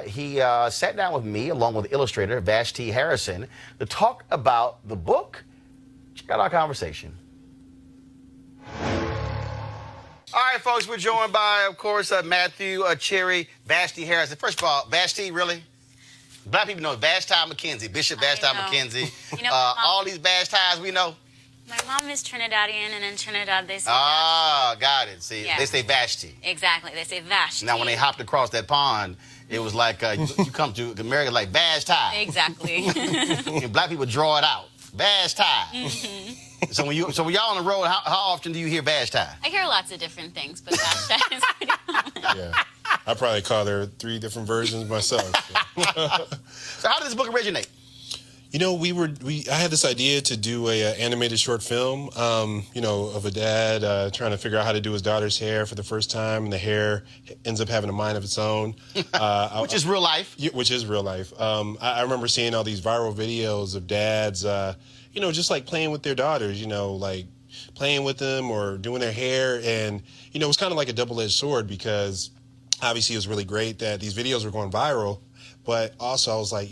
he sat down with me, along with illustrator Vashti Harrison, to talk about the book. Check out our conversation. All right, folks, we're joined by, of course, Matthew Cherry, Vashti Harrison. First of all, Vashti, really? Black people know Vashti McKenzie, Bishop Vashti McKenzie. You know, all these Vashtis we know. my mom is Trinidadian, and in Trinidad they say Got it. See, Yeah. they say Vashti. exactly. They say Vashti. Now, when they hopped across that pond, it was like you come to America like Vashti. Exactly. And black people draw it out. Vashti. So when y'all on the road, how often do you hear Vashti? I hear lots of different things, but Vashti is pretty common. Yeah, I probably call there 3 different versions myself. So how did this book originate? You know, I had this idea to do a animated short film, of a dad trying to figure out how to do his daughter's hair for the first time, and the hair ends up having a mind of its own. Which is real life. Which is real life. I remember seeing all these viral videos of dads, just like playing with their daughters, like playing with them or doing their hair. And, it was kind of like a double-edged sword, because obviously it was really great that these videos were going viral. But also I was like,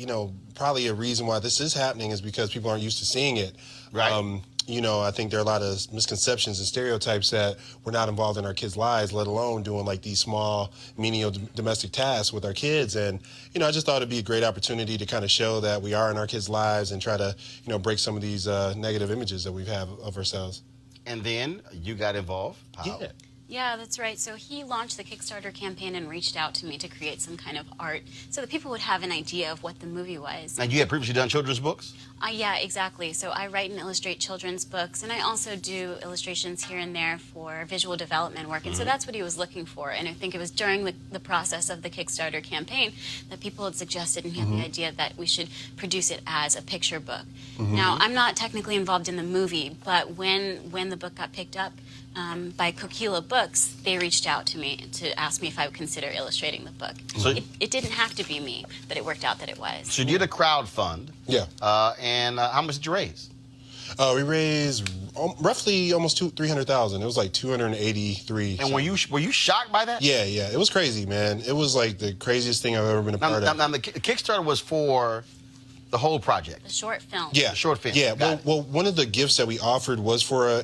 probably a reason why this is happening is because people aren't used to seeing it. Right. I think there are a lot of misconceptions and stereotypes that we're not involved in our kids' lives, let alone doing like these small, menial domestic tasks with our kids. And, I just thought it'd be a great opportunity to kind of show that we are in our kids' lives and try to, break some of these negative images that we have of ourselves. And then you got involved. Yeah. Yeah, that's right. So he launched the Kickstarter campaign and reached out to me to create some kind of art so that people would have an idea of what the movie was. And you had previously done children's books? Yeah, exactly. So I write and illustrate children's books, and I also do illustrations here and there for visual development work. And so that's what he was looking for. And I think it was during the process of the Kickstarter campaign that people had suggested and he had the idea that we should produce it as a picture book. Now, I'm not technically involved in the movie, but when the book got picked up by Coquila Books, they reached out to me to ask me if I would consider illustrating the book. So it didn't have to be me, but it worked out that it was. So you did a crowdfund. Yeah. And how much did you raise? We raised roughly almost $300,000. It was like 283. And were you shocked by that? Yeah, yeah. It was crazy, man. It was like the craziest thing I've ever been a part of. Now the Kickstarter was for the whole project. The short film. Yeah, short film. Yeah, Got well, one of the gifts that we offered was for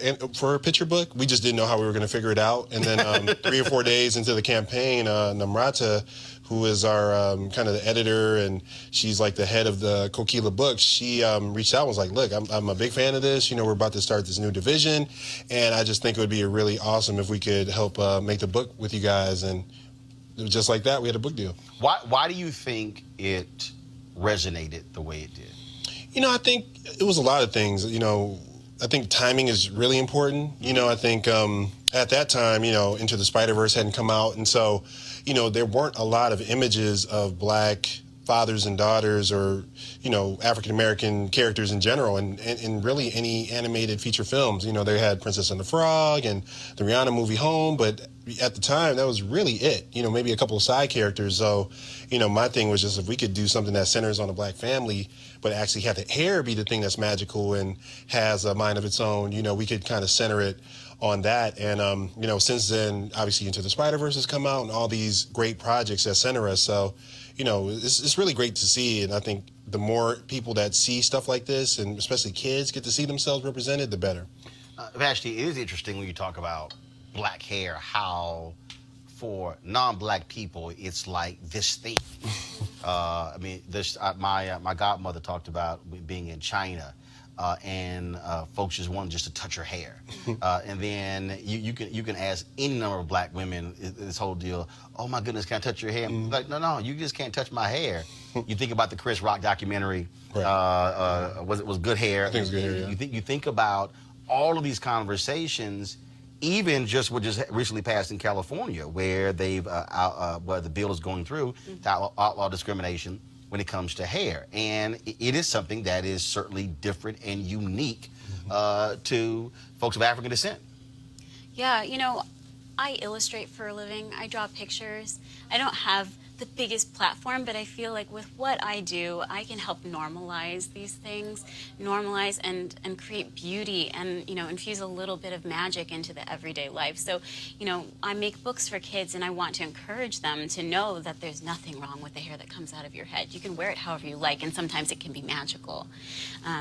a picture book. We just didn't know how we were going to figure it out. And then 3 or 4 days into the campaign, Namrata, who is our kind of the editor, and she's like the head of the Coquila Books, she reached out and was like, look, I'm a big fan of this. You know, we're about to start this new division, and I just think it would be really awesome if we could help make the book with you guys. And it was just like that, we had a book deal. Why do you think it resonated the way it did? You know, I think it was a lot of things. You know, I think timing is really important. You know, I think at that time, you know, Into the Spider-Verse hadn't come out, and so, you know, there weren't a lot of images of black fathers and daughters, or, you know, African-American characters in general, and really any animated feature films. You know, they had Princess and the Frog and the Rihanna movie Home, but at the time, that was really it. You know, maybe a couple of side characters. So, you know, my thing was just if we could do something that centers on a black family, but actually have the hair be the thing that's magical and has a mind of its own, you know, we could kind of center it on that. And, you know, since then, obviously Into the Spider-Verse has come out and all these great projects that center us. So, you know, it's really great to see. And I think the more people that see stuff like this, and especially kids, get to see themselves represented, the better. Vashti, it is interesting when you talk about black hair, how for non-black people, it's like this thing. I mean, my godmother talked about being in China, and folks just wanted just to touch her hair. And then you can ask any number of black women this whole deal, oh my goodness, can I touch your hair? Like, no, you just can't touch my hair. You think about the Chris Rock documentary, right. Was Good Hair? I think it was Good Hair, yeah. You think about all of these conversations, even just what just recently passed in California, where they've where the bill is going through to outlaw discrimination when it comes to hair. And it is something that is certainly different and unique to folks of African descent. Yeah, you know, I illustrate for a living. I draw pictures. I don't have the biggest platform, but I feel like with what I do, I can help normalize these things, normalize and create beauty and, you know, infuse a little bit of magic into the everyday life. So, you know, I make books for kids, and I want to encourage them to know that there's nothing wrong with the hair that comes out of your head. You can wear it however you like, and sometimes it can be magical.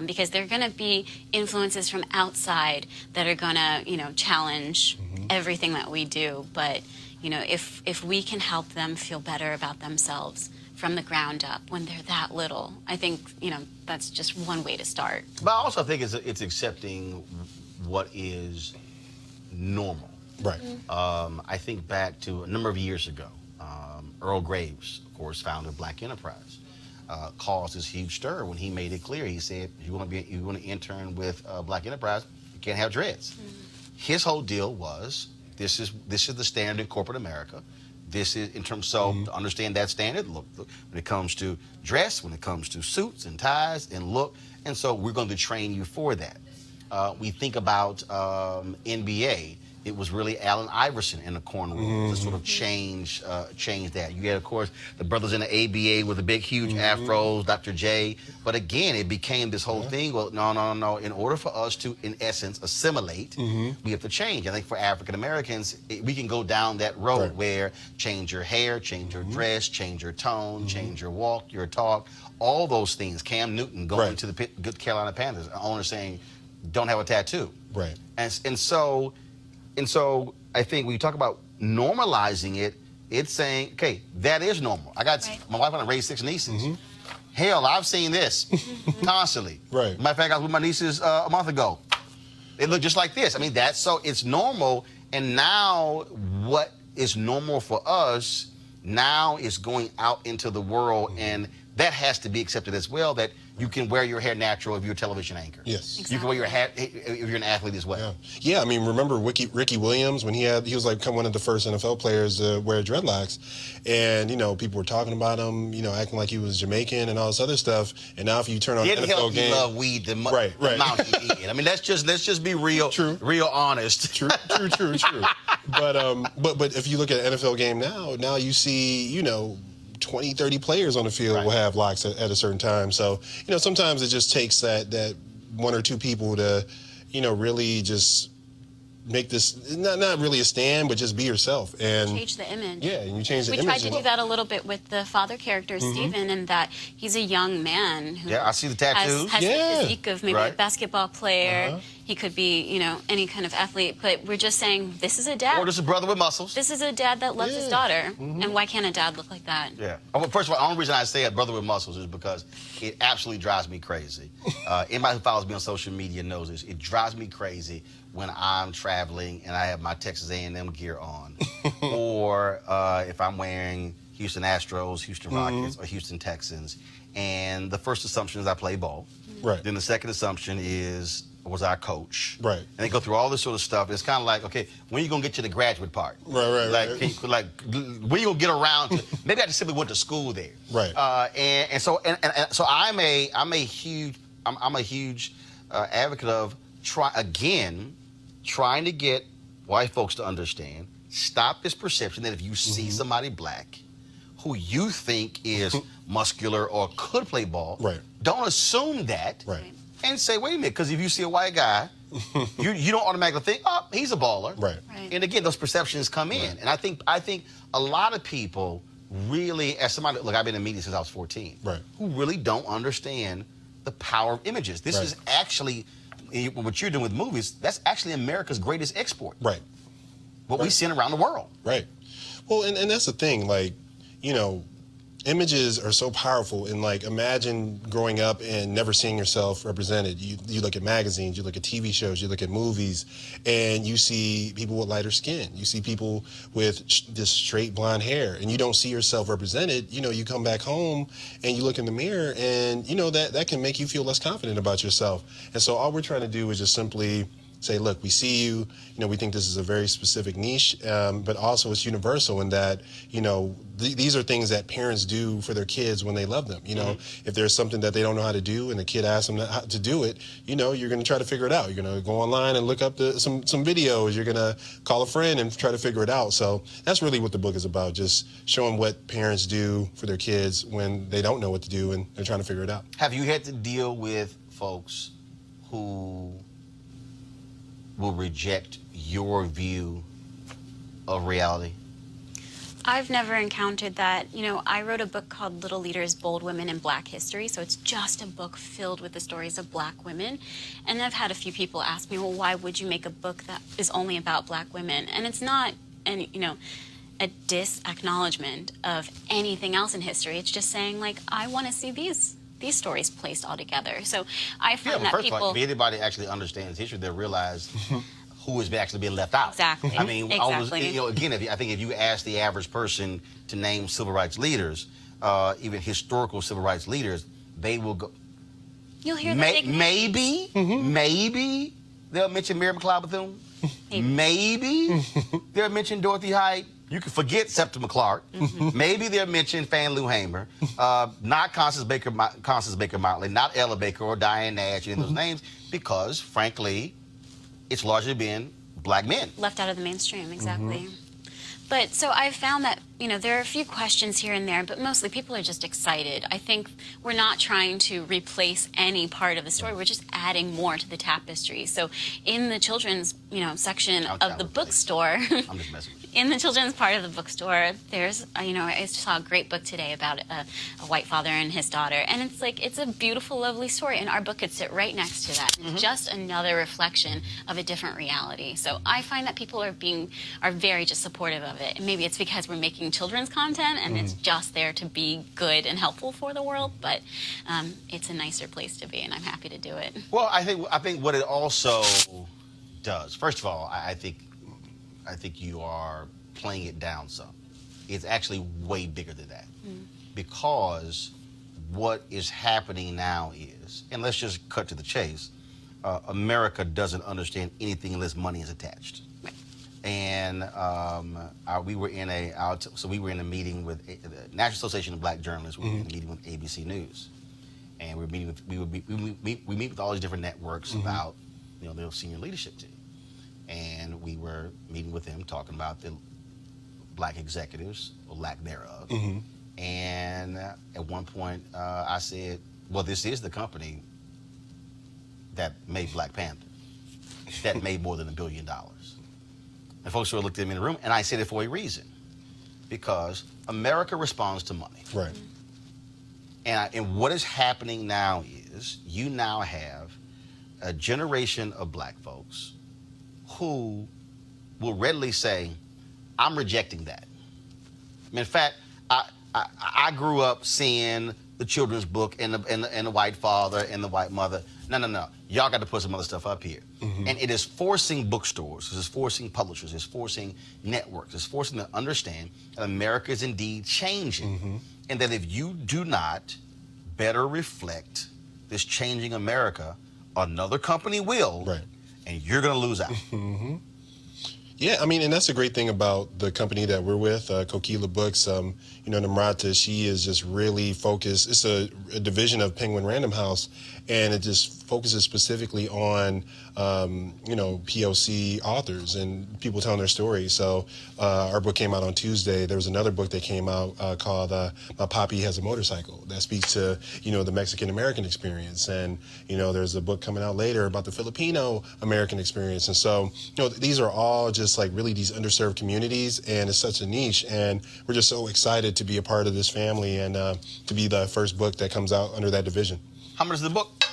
Because there are going to be influences from outside that are going to, you know, challenge everything that we do. But you know, if we can help them feel better about themselves from the ground up when they're that little, I think, you know, that's just one way to start. But I also think it's accepting what is normal. Right. I think back to a number of years ago, Earl Graves, of course, founder of Black Enterprise, caused this huge stir when he made it clear. He said, you want to intern with Black Enterprise, you can't have dreads. His whole deal was, this is the standard in corporate America. This is in terms to understand that standard. Look, when it comes to dress, when it comes to suits and ties and look, and so we're going to train you for that. We think about NBA. It was really Allen Iverson in the corner to sort of change that. You had, of course, the brothers in the ABA with the big, huge afros, Dr. J. But again, it became this whole thing. Well, no. In order for us to, in essence, assimilate, we have to change. I think for African Americans, we can go down that road where change your hair, change your dress, change your tone, change your walk, your talk, all those things. Cam Newton going to the Good Carolina Panthers, an owner saying, don't have a tattoo. Right. And so I think when you talk about normalizing it, it's saying, okay, that is normal. I got my wife and I raised 6 nieces. Hell, I've seen this constantly. Right. Matter of fact, I was with my nieces a month ago. They look just like this. I mean, it's normal, And now what is normal for us now is going out into the world, and that has to be accepted as well, that you can wear your hair natural if you're a television anchor. Yes. You can wear your hat if you're an athlete as well. Yeah, I mean, remember Ricky Williams when he was like one of the first NFL players to wear dreadlocks, and people were talking about him, acting like he was Jamaican and all this other stuff. And now if you turn on Didn't NFL help game, you love weed the right. amount he did. I mean, let's just be real, real honest. True. But if you look at an NFL game now you see 20, 30 players on the field will have locks at a certain time. So, sometimes it just takes that one or two people to, really just make this, not really a stand, but just be yourself. And change the image. Yeah, and you change the image. We tried to do that a little bit with the father character, Stephen, in that he's a young man who I see the tattoos. has the physique of maybe a basketball player. He could be, any kind of athlete, but we're just saying this is a dad. Or just a brother with muscles. This is a dad that loves his daughter. And why can't a dad look like that? Yeah. Well, first of all, the only reason I say a brother with muscles is because it absolutely drives me crazy. Anybody who follows me on social media knows this. It drives me crazy when I'm traveling and I have my Texas A&M gear on, or if I'm wearing Houston Astros, Houston Rockets, or Houston Texans, and the first assumption is I play ball. Right. Then the second assumption was our coach. Right. And they go through all this sort of stuff. It's kind of like, okay, when are you going to get to the graduate part? Right. Like, when you going to get around to, maybe I just simply went to school there. Right. So I'm a huge advocate of trying to get white folks to understand, stop this perception that if you see somebody black who you think is muscular or could play ball, don't assume that. Right. And say, wait a minute, because if you see a white guy, you don't automatically think, oh, he's a baller. Right. And again, those perceptions come in. And I think a lot of people really, as somebody, look, I've been in media since I was 14, who really don't understand the power of images. This is actually, what you're doing with movies, that's actually America's greatest export. Right. What we send around the world. Right. Well, and that's the thing, like, images are so powerful, and like imagine growing up and never seeing yourself represented. You look at magazines, you look at TV shows, you look at movies, and you see people with lighter skin. You see people with this straight blonde hair, and you don't see yourself represented. You come back home and you look in the mirror, and that can make you feel less confident about yourself. And so all we're trying to do is just simply say, look, we see you, we think this is a very specific niche, but also it's universal in that, these are things that parents do for their kids when they love them. If there's something that they don't know how to do and the kid asks them how to do it, you're going to try to figure it out. You're going to go online and look up some videos. You're going to call a friend and try to figure it out. So that's really what the book is about, just showing what parents do for their kids when they don't know what to do and they're trying to figure it out. Have you had to deal with folks who will reject your view of reality? I've never encountered that. I wrote a book called Little Leaders, Bold Women in Black History, so it's just a book filled with the stories of black women. And I've had a few people ask me, well, why would you make a book that is only about black women? And it's not, a disacknowledgement of anything else in history. It's just saying, like, I want to see these stories placed all together. So I find that first people... of all, if anybody actually understands history, they'll realize who is actually being left out. Exactly. I mean, exactly. Again, I think if you ask the average person to name civil rights leaders, even historical civil rights leaders, they will go... You'll hear that maybe they'll mention Mary McLeod Bethune. Maybe they'll mention Dorothy Height. You can forget Septima Clark. Maybe they'll mention Fannie Lou Hamer. Not Constance Baker Motley, not Ella Baker or Diane Nash, any of those names, because, frankly, it's largely been black men. Left out of the mainstream, exactly. But so I've found that, there are a few questions here and there, but mostly people are just excited. I think we're not trying to replace any part of the story. We're just adding more to the tapestry. So in the children's, section of the bookstore, I'm just messing with you. in the children's part of the bookstore, there's, I saw a great book today about a white father and his daughter. And it's like, it's a beautiful, lovely story. And our book could sit right next to that. It's just another reflection of a different reality. So I find that people are very just supportive of it. And maybe it's because we're making children's content and it's just there to be good and helpful for the world. But it's a nicer place to be, and I'm happy to do it. Well, I think what it also does, first of all, I think I think you are playing it down some. It's actually way bigger than that. Because what is happening now is, and let's just cut to the chase, America doesn't understand anything unless money is attached. And we were in a meeting with the National Association of Black Journalists. We were in a meeting with ABC News, and we meet with all these different networks about their senior leadership team, and we were meeting with them talking about the black executives or lack thereof. And at one point, I said, "Well, this is the company that made Black Panther, that made more than $1 billion." And folks sort of looked at me in the room, and I said it for a reason, because America responds to money. Right. And what is happening now is you now have a generation of black folks who will readily say, "I'm rejecting that." In fact, I grew up seeing the children's book and the white father and the white mother. No. Y'all got to put some other stuff up here. And it is forcing bookstores, it is forcing publishers, it's forcing networks, it's forcing them to understand that America is indeed changing. And that if you do not better reflect this changing America, another company will, and you're going to lose out. Yeah, I mean, and that's a great thing about the company that we're with, Kokila Books. Namrata, she is just really focused. It's a division of Penguin Random House, and it just focuses specifically on, POC authors and people telling their stories. So our book came out on Tuesday. There was another book that came out called My Poppy Has a Motorcycle that speaks to, the Mexican-American experience. And, there's a book coming out later about the Filipino-American experience. And so, these are all just like really these underserved communities, and it's such a niche. And we're just so excited to be a part of this family and to be the first book that comes out under that division. How much is the book?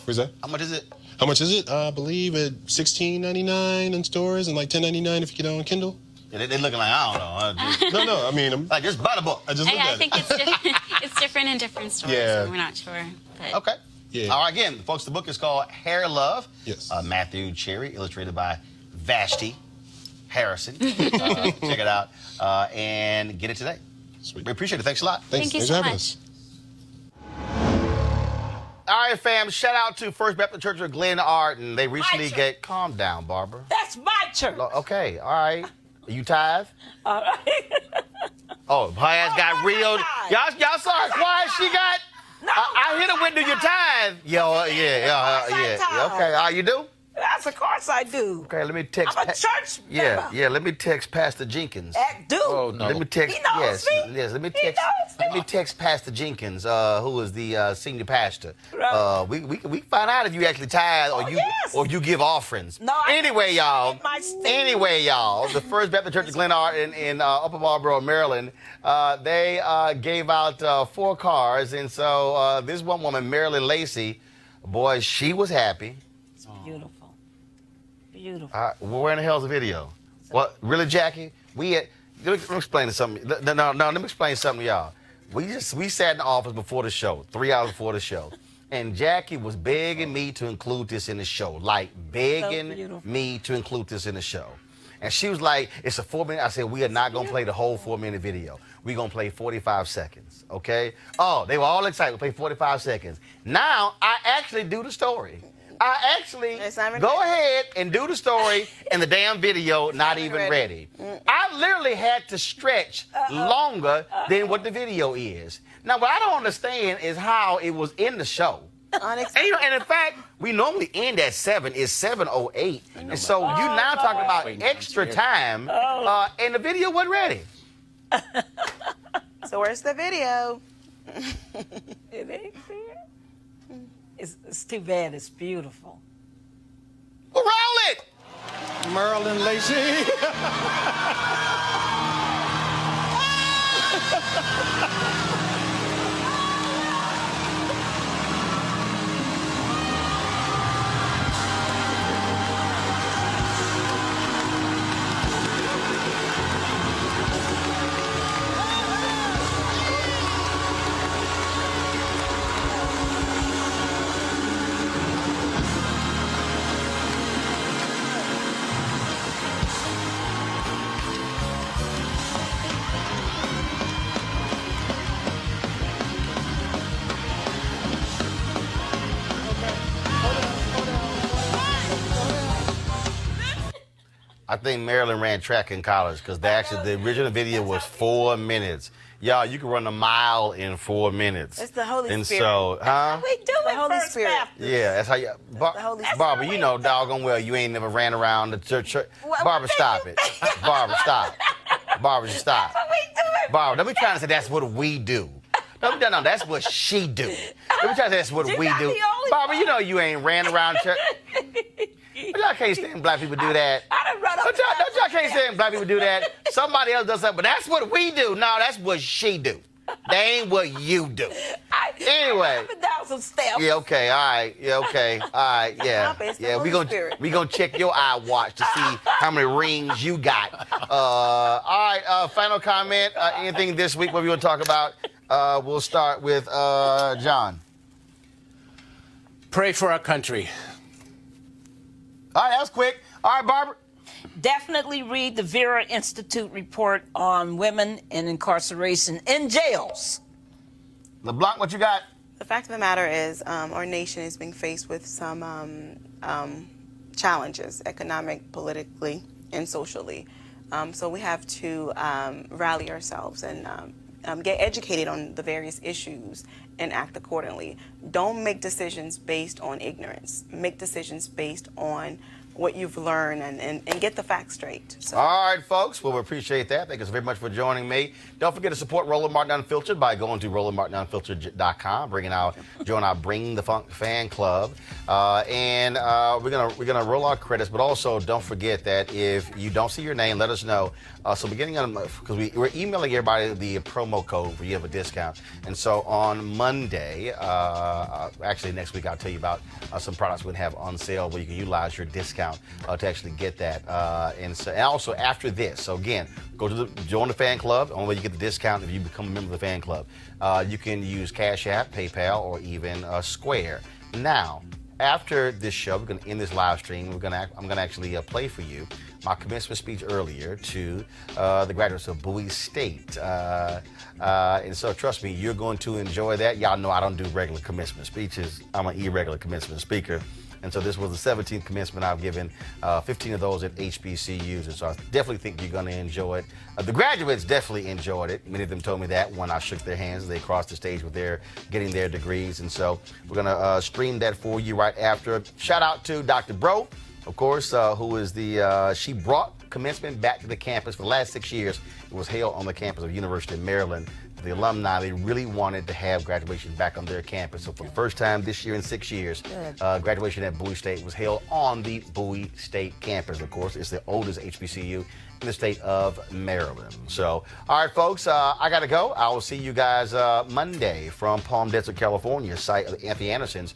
Where's that? How much is it? How much is it? I believe at $16.99 in stores and like $10.99 if you get it on Kindle. Yeah, they looking like, I don't know. No, I mean, like, just buy the book. I just looked at think it's different in different stores. Yeah. So we're not sure. But. Okay. Yeah. All right, again, folks, the book is called Hair Love. Yes. Matthew Cherry, illustrated by Vashti Harrison. Check it out and get it today. Sweet. We appreciate it. Thanks a lot. Thank you Thanks so for having much. us. All right, fam. Shout out to First Baptist Church of Glen Arden. They recently calm down, Barbara. That's my church. Okay, all right. You tithe? All right. Oh, her ass got real. Y'all saw her quiet. She got. No, I hit her with do your tithe. Yeah. Okay, all right, you do? Yes, of course I do. Okay, let me text. I'm a church member. Yeah. Let me text Pastor Jenkins. Do. Oh no. Let me text. He knows me. Yes. Let me He text. knows me. Let me text Pastor Jenkins, who is the senior pastor. Right. We find out if you actually tithe or you give offerings. No. Anyway, y'all. My The First Baptist Church of Glen Arden in Upper Marlboro, Maryland, they gave out 4 cars, and so this one woman, Marilyn Lacey, boy, she was happy. It's beautiful. Beautiful. Where in the hell's the video? What, really, Jackie? Let me explain something. No, let me explain something to y'all. We sat in the office before the show, 3 hours before the show, and Jackie was begging me to include this in the show, like begging me to include this in the show. And she was like, it's a 4-minute. I said, we are not going to play the whole 4-minute video. We're going to play 45 seconds, okay? Oh, they were all excited. We play 45 seconds. Now, I actually do the story. I actually go ahead and do the story and the damn video not even ready. I literally had to stretch longer than what the video is. Now, what I don't understand is how it was in the show. And in fact, we normally end at 7. It's 7:08. And so you now talking about extra time, and the video wasn't ready. So where's the video? It ain't there. It's too bad. It's beautiful. Well, roll it! Marilyn Lacey. I think Maryland ran track in college because the original video was 4 minutes. Y'all, you can run a mile in 4 minutes. It's the Holy and Spirit. So, huh? We do The it Holy First Spirit. Baptist. Yeah, that's how you. Holy Spirit. Barbara, you know doggone well you ain't never ran around the church. What Barbara, did stop you it. Barbara, stop. Barbara, just stop. That's what we do it. Barbara, don't be trying to say that's what we do. No, that's what she do. Don't be trying to say that's what You we got do. the only Barbara, you know you ain't ran around church. But y'all can't stand black people do that. I done run up. Don't y'all can't stand black people do that. Somebody else does something, but that's what we do. No, that's what she do. They ain't what you do. Anyway. Up and down some steps. Yeah, okay, all right. Yeah, okay, all right, yeah. It's the Yeah, Holy we gonna check your iWatch to see how many rings you got. All right, final comment. Anything this week, what we want to talk about? We'll start with John. Pray for our country. All right, that was quick. All right, Barbara. Definitely read the Vera Institute report on women in incarceration in jails. LeBlanc, what you got? The fact of the matter is, our nation is being faced with some challenges, economic, politically, and socially. So we have to rally ourselves and get educated on the various issues and act accordingly. Don't make decisions based on ignorance. Make decisions based on what you've learned and get the facts straight. So. All right, folks. Well, we appreciate that. Thank you so very much for joining me. Don't forget to support Roland Martin Unfiltered by going to RolandMartinUnfiltered.com, join our Bring the Funk fan club, and we're gonna roll our credits. But also, don't forget that if you don't see your name, let us know. So beginning on because we're emailing everybody the promo code where you have a discount. And so on Monday, actually next week, I'll tell you about some products we have on sale where you can utilize your discount to actually get that. And also after this, so again, join the fan club. Only way you get the discount if you become a member of the fan club. You can use Cash App, PayPal, or even Square. Now, after this show, we're going to end this live stream. I'm going to actually play for you my commencement speech earlier to the graduates of Bowie State. And so trust me, you're going to enjoy that. Y'all know I don't do regular commencement speeches. I'm an irregular commencement speaker. And so this was the 17th commencement I've given, 15 of those at HBCUs. And so I definitely think you're going to enjoy it. The graduates definitely enjoyed it. Many of them told me that when I shook their hands, they crossed the stage with getting their degrees. And so we're going to stream that for you right after. Shout out to Dr. Bro, of course, who is she brought commencement back to the campus for the last 6 years. It was held on the campus of University of Maryland. The alumni, they really wanted to have graduation back on their campus. So for the first time this year in 6 years, graduation at Bowie State was held on the Bowie State campus. Of course, it's the oldest HBCU in the state of Maryland. So, all right, folks, I got to go. I will see you guys Monday from Palm Desert, California, site of Anthony Anderson's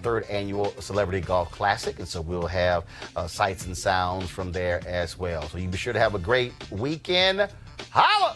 third annual Celebrity Golf Classic. And so we'll have sights and sounds from there as well. So you be sure to have a great weekend. Holla!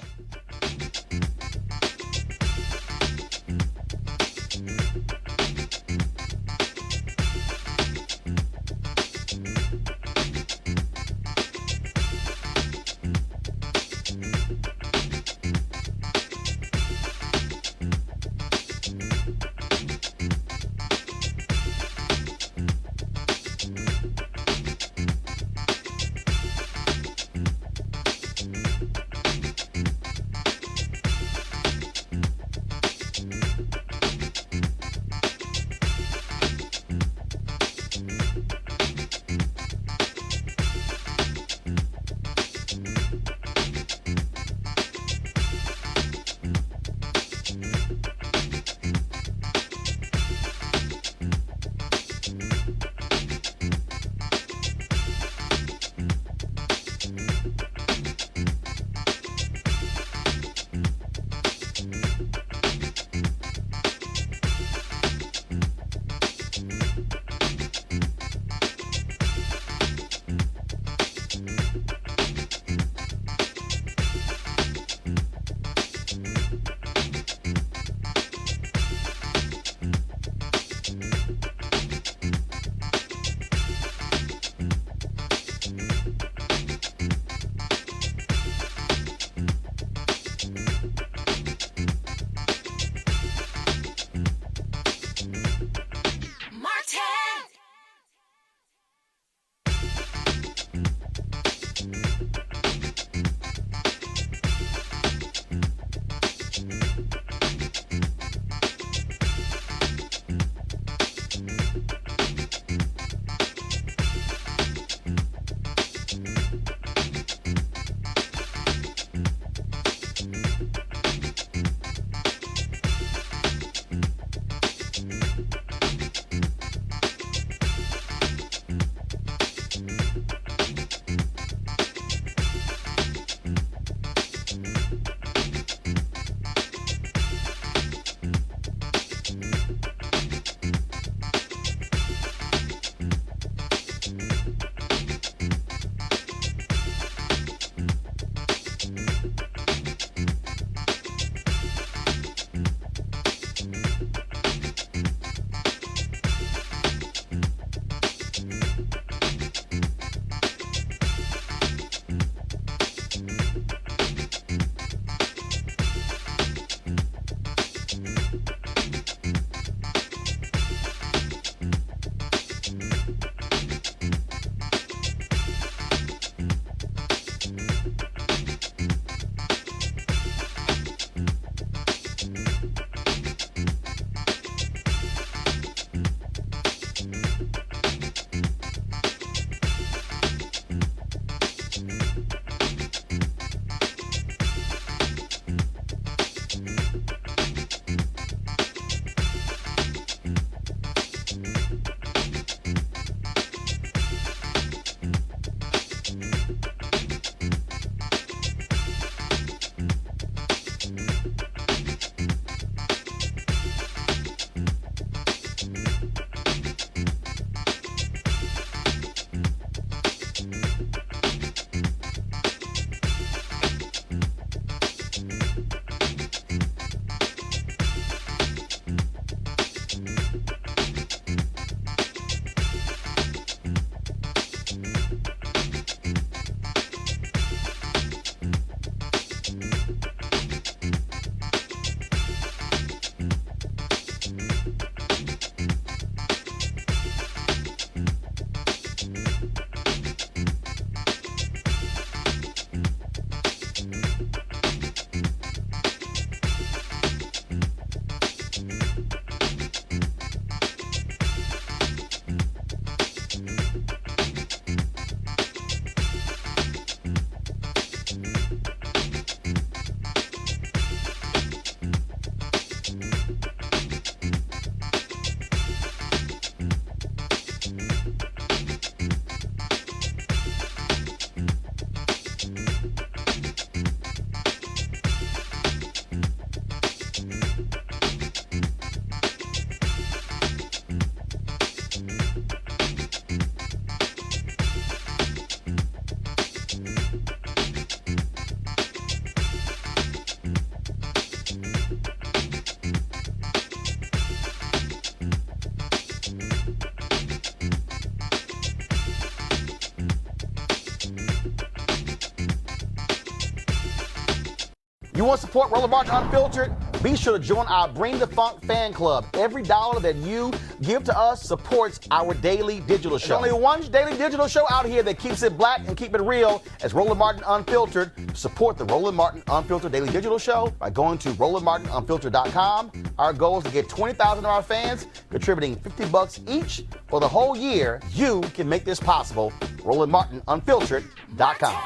You want to support Roland Martin Unfiltered? Be sure to join our Bring the Funk fan club. Every dollar that you give to us supports our daily digital show. There's only one daily digital show out here that keeps it black and keep it real as Roland Martin Unfiltered. Support the Roland Martin Unfiltered daily digital show by going to RolandMartinUnfiltered.com. Our goal is to get 20,000 of our fans contributing $50 each for the whole year. You can make this possible. RolandMartinUnfiltered.com.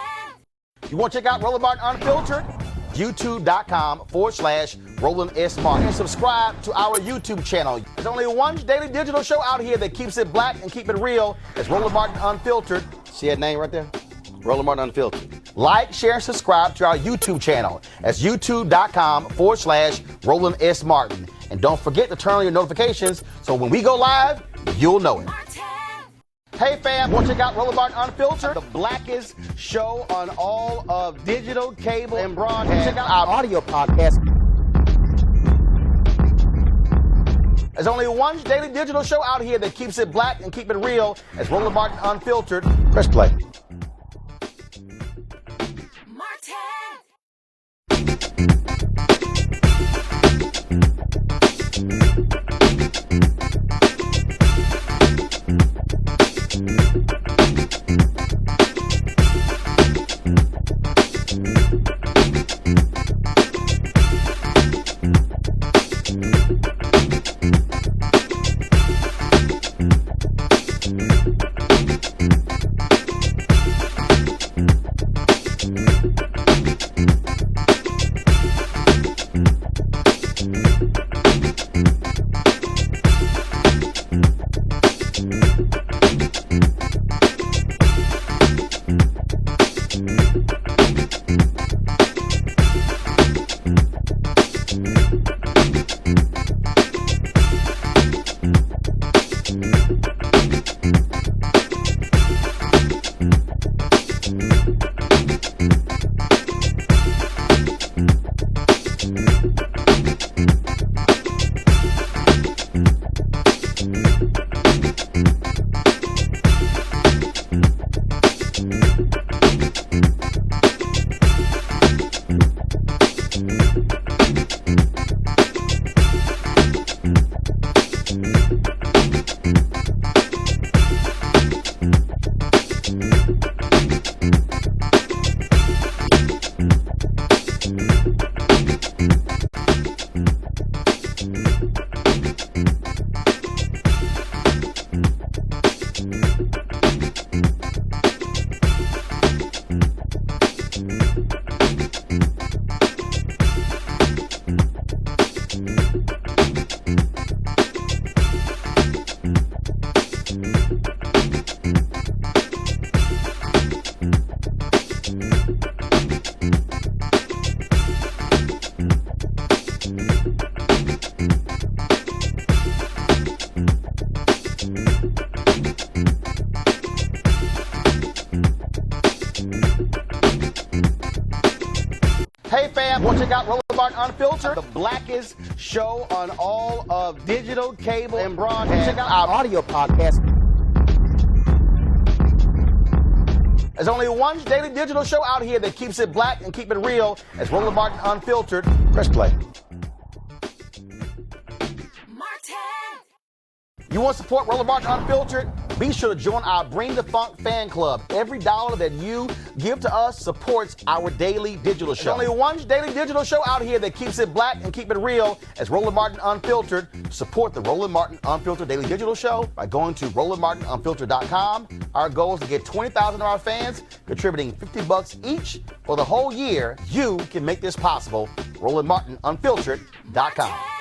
You want to check out Roland Martin Unfiltered? YouTube.com/Roland S. Martin. And subscribe to our YouTube channel. There's only one daily digital show out here that keeps it black and keep it real. It's Roland Martin Unfiltered. See that name right there? Roland Martin Unfiltered. Like, share, and subscribe to our YouTube channel. That's YouTube.com/Roland S. Martin. And don't forget to turn on your notifications so when we go live, you'll know it. Hey fam, want to check out Roland Martin Unfiltered? The blackest show on all of digital, cable, and broadcast. Check out our audio podcast. There's only one daily digital show out here that keeps it black and keep it real. It's Roland Martin Unfiltered. Press play. Hey fam, want to check out Roland Martin Unfiltered? The blackest show on all of digital, cable, and broadcast. Check out our audio podcast. There's only one daily digital show out here that keeps it black and keep it real. It's Roland Martin Unfiltered. Press play. You want to support Roland Martin Unfiltered? Be sure to join our Bring the Funk fan club. Every dollar that you give to us supports our daily digital show. There's only one daily digital show out here that keeps it black and keep it real. It's Roland Martin Unfiltered. Support the Roland Martin Unfiltered daily digital show by going to RolandMartinUnfiltered.com. Our goal is to get 20,000 of our fans contributing $50 each for the whole year. You can make this possible. RolandMartinUnfiltered.com.